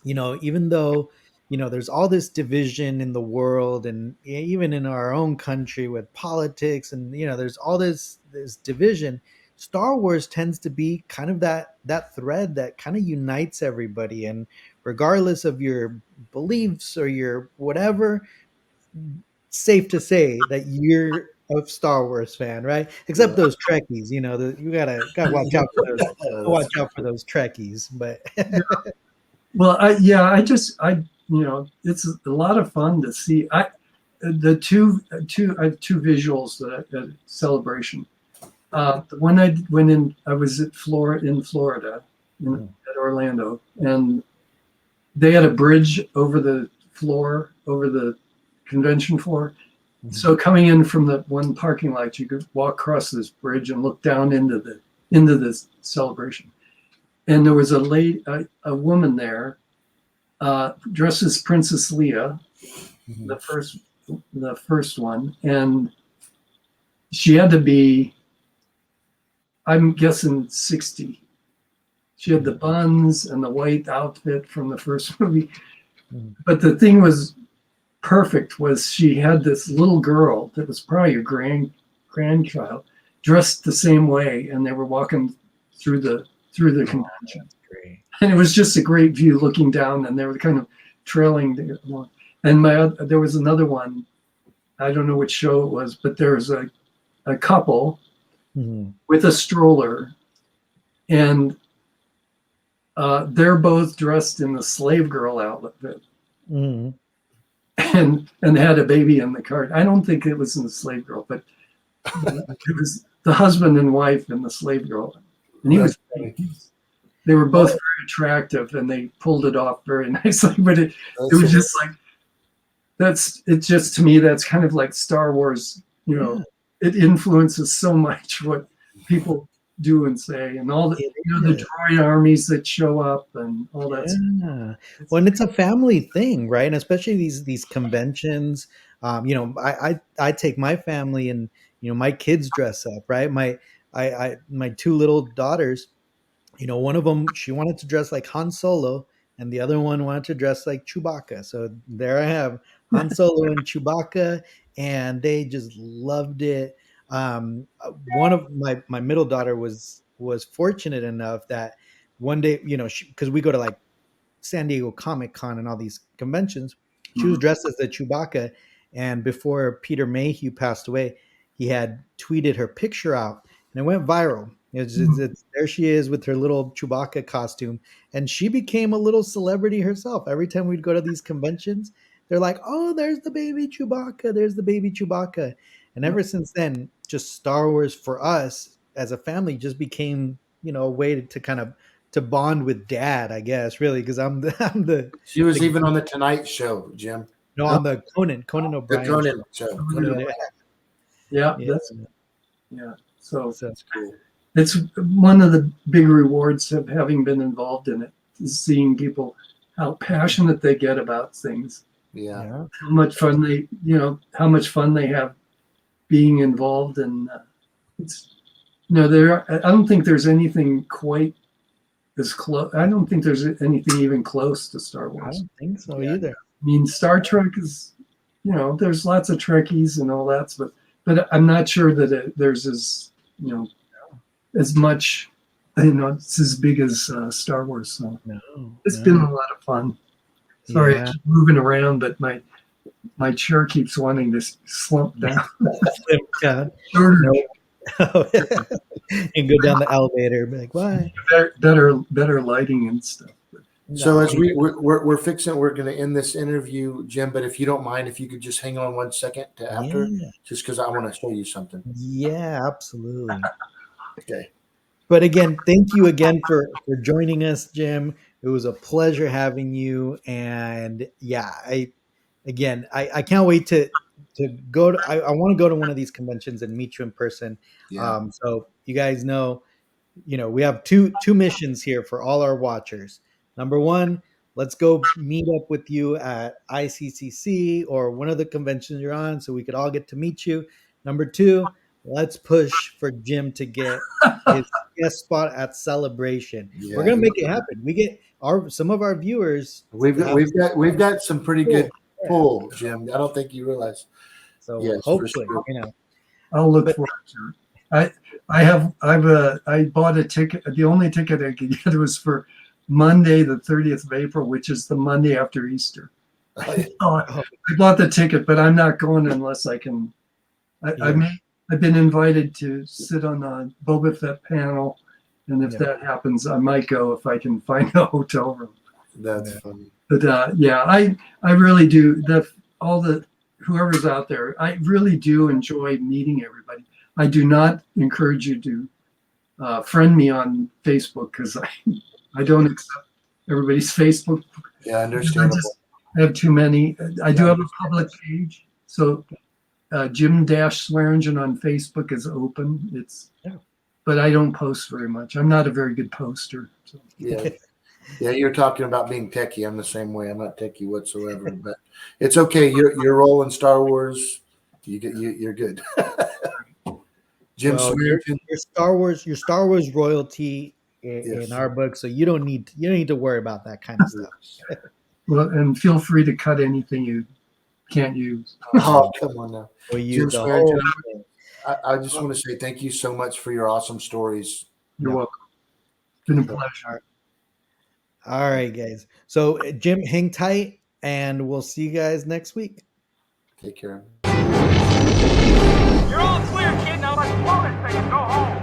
even though there's all this division in the world, and even in our own country with politics, and there's all this division, Star Wars tends to be kind of that thread that kind of unites everybody. And regardless of your beliefs or your whatever, safe to say that you're a Star Wars fan, right? Except those Trekkies, you gotta watch out for those. Watch out for those Trekkies, but. Well, it's a lot of fun to see. I have two visuals at Celebration. When I went in, I was in Florida, at Orlando, and they had a bridge over the convention floor. Mm-hmm. So coming in from the one parking lot, you could walk across this bridge and look down into the Celebration. And there was a woman there, dressed as Princess Leia, the first one, and she had to be, I'm guessing, 60. She had the buns and the white outfit from the first movie. But the thing was perfect was she had this little girl that was probably a grandchild, dressed the same way, and they were walking through the convention. Great. And it was just a great view looking down, and they were kind of trailing along. And there was another one, I don't know which show it was, but there was a couple with a stroller, and they're both dressed in the slave girl outfit, and had a baby in the cart. I don't think it was in the slave girl, but it was the husband and wife and the slave girl. And he was They were both very attractive, and they pulled it off very nicely. But it was just like it's just, to me, that's kind of like Star Wars. You know, it influences so much what people do and say, and all the the droid armies that show up and all that stuff. Well, and it's a family thing, right? And especially these conventions. I take my family, and my kids dress up, right? My two little daughters, one of them, she wanted to dress like Han Solo, and the other one wanted to dress like Chewbacca. So there I have Han Solo and Chewbacca, and they just loved it. One of my middle daughter was fortunate enough that one day, because we go to like San Diego Comic Con and all these conventions, she was dressed as the Chewbacca, and before Peter Mayhew passed away, he had tweeted her picture out, and it went viral. There she is with her little Chewbacca costume, and she became a little celebrity herself. Every time we'd go to these conventions, they're like, "Oh, there's the baby Chewbacca. There's the baby Chewbacca." And ever since then, just Star Wars for us as a family just became, a way to kind of to bond with Dad, I guess, really, because I'm the. She was even on the Tonight Show, Jim. No, on the Conan O'Brien. The Conan show. Yeah. So that's cool. It's one of the big rewards of having been involved in it, is seeing people, how passionate they get about things. Yeah. How much fun they have being involved, and it's I don't think there's anything quite as close. I don't think there's anything even close to Star Wars. I don't think so either. I mean, Star Trek is, there's lots of Trekkies and all that, but I'm not sure that there's as much, it's as big as Star Wars. So it's been a lot of fun. Sorry, I'm moving around, but my chair keeps wanting to slump down. And go down the elevator, be like, why? Better lighting and stuff. So as we're going to end this interview, Jim, but if you don't mind, if you could just hang on 1 second to after, just because I want to show you something. Yeah, absolutely. Okay. But again, thank you again for joining us, Jim. It was a pleasure having you. And I can't wait to go to, I want to go to one of these conventions and meet you in person. Yeah. So you guys know, we have two missions here for all our watchers. Number one, let's go meet up with you at ICCC or one of the conventions you're on so we could all get to meet you. Number two, let's push for Jim to get his guest spot at Celebration. Yeah, we're gonna make it happen. We get some of our viewers. We've got some pretty good pull, Jim. I don't think you realize. So hopefully, I'll look forward to it. I bought a ticket. The only ticket I could get was for Monday, the 30th of April, which is the Monday after Easter. I bought the ticket, but I'm not going unless I can. I've been invited to sit on a Boba Fett panel, and if that happens, I might go if I can find a hotel room. That's funny. But I really do. Whoever's out there, I really do enjoy meeting everybody. I do not encourage you to friend me on Facebook because I don't accept everybody's Facebook. Yeah, understandable. I have too many. I do have a public page, so Jim Swearingen on Facebook is open. But I don't post very much. I'm not a very good poster. So. Yeah, you're talking about being techie. I'm the same way. I'm not techie whatsoever. But it's okay. Your role in Star Wars, you're good. Jim Swearingen, your Star Wars royalty in our book, so you don't need to worry about that kind of stuff. Well, and feel free to cut anything you can't use. Oh, come on now. Jim Swearingen, I just want to say thank you so much for your awesome stories. You're welcome. It's been a pleasure. All right, guys. So, Jim, hang tight, and we'll see you guys next week. Take care. You're all clear, kid. Now let's blow this thing and go home.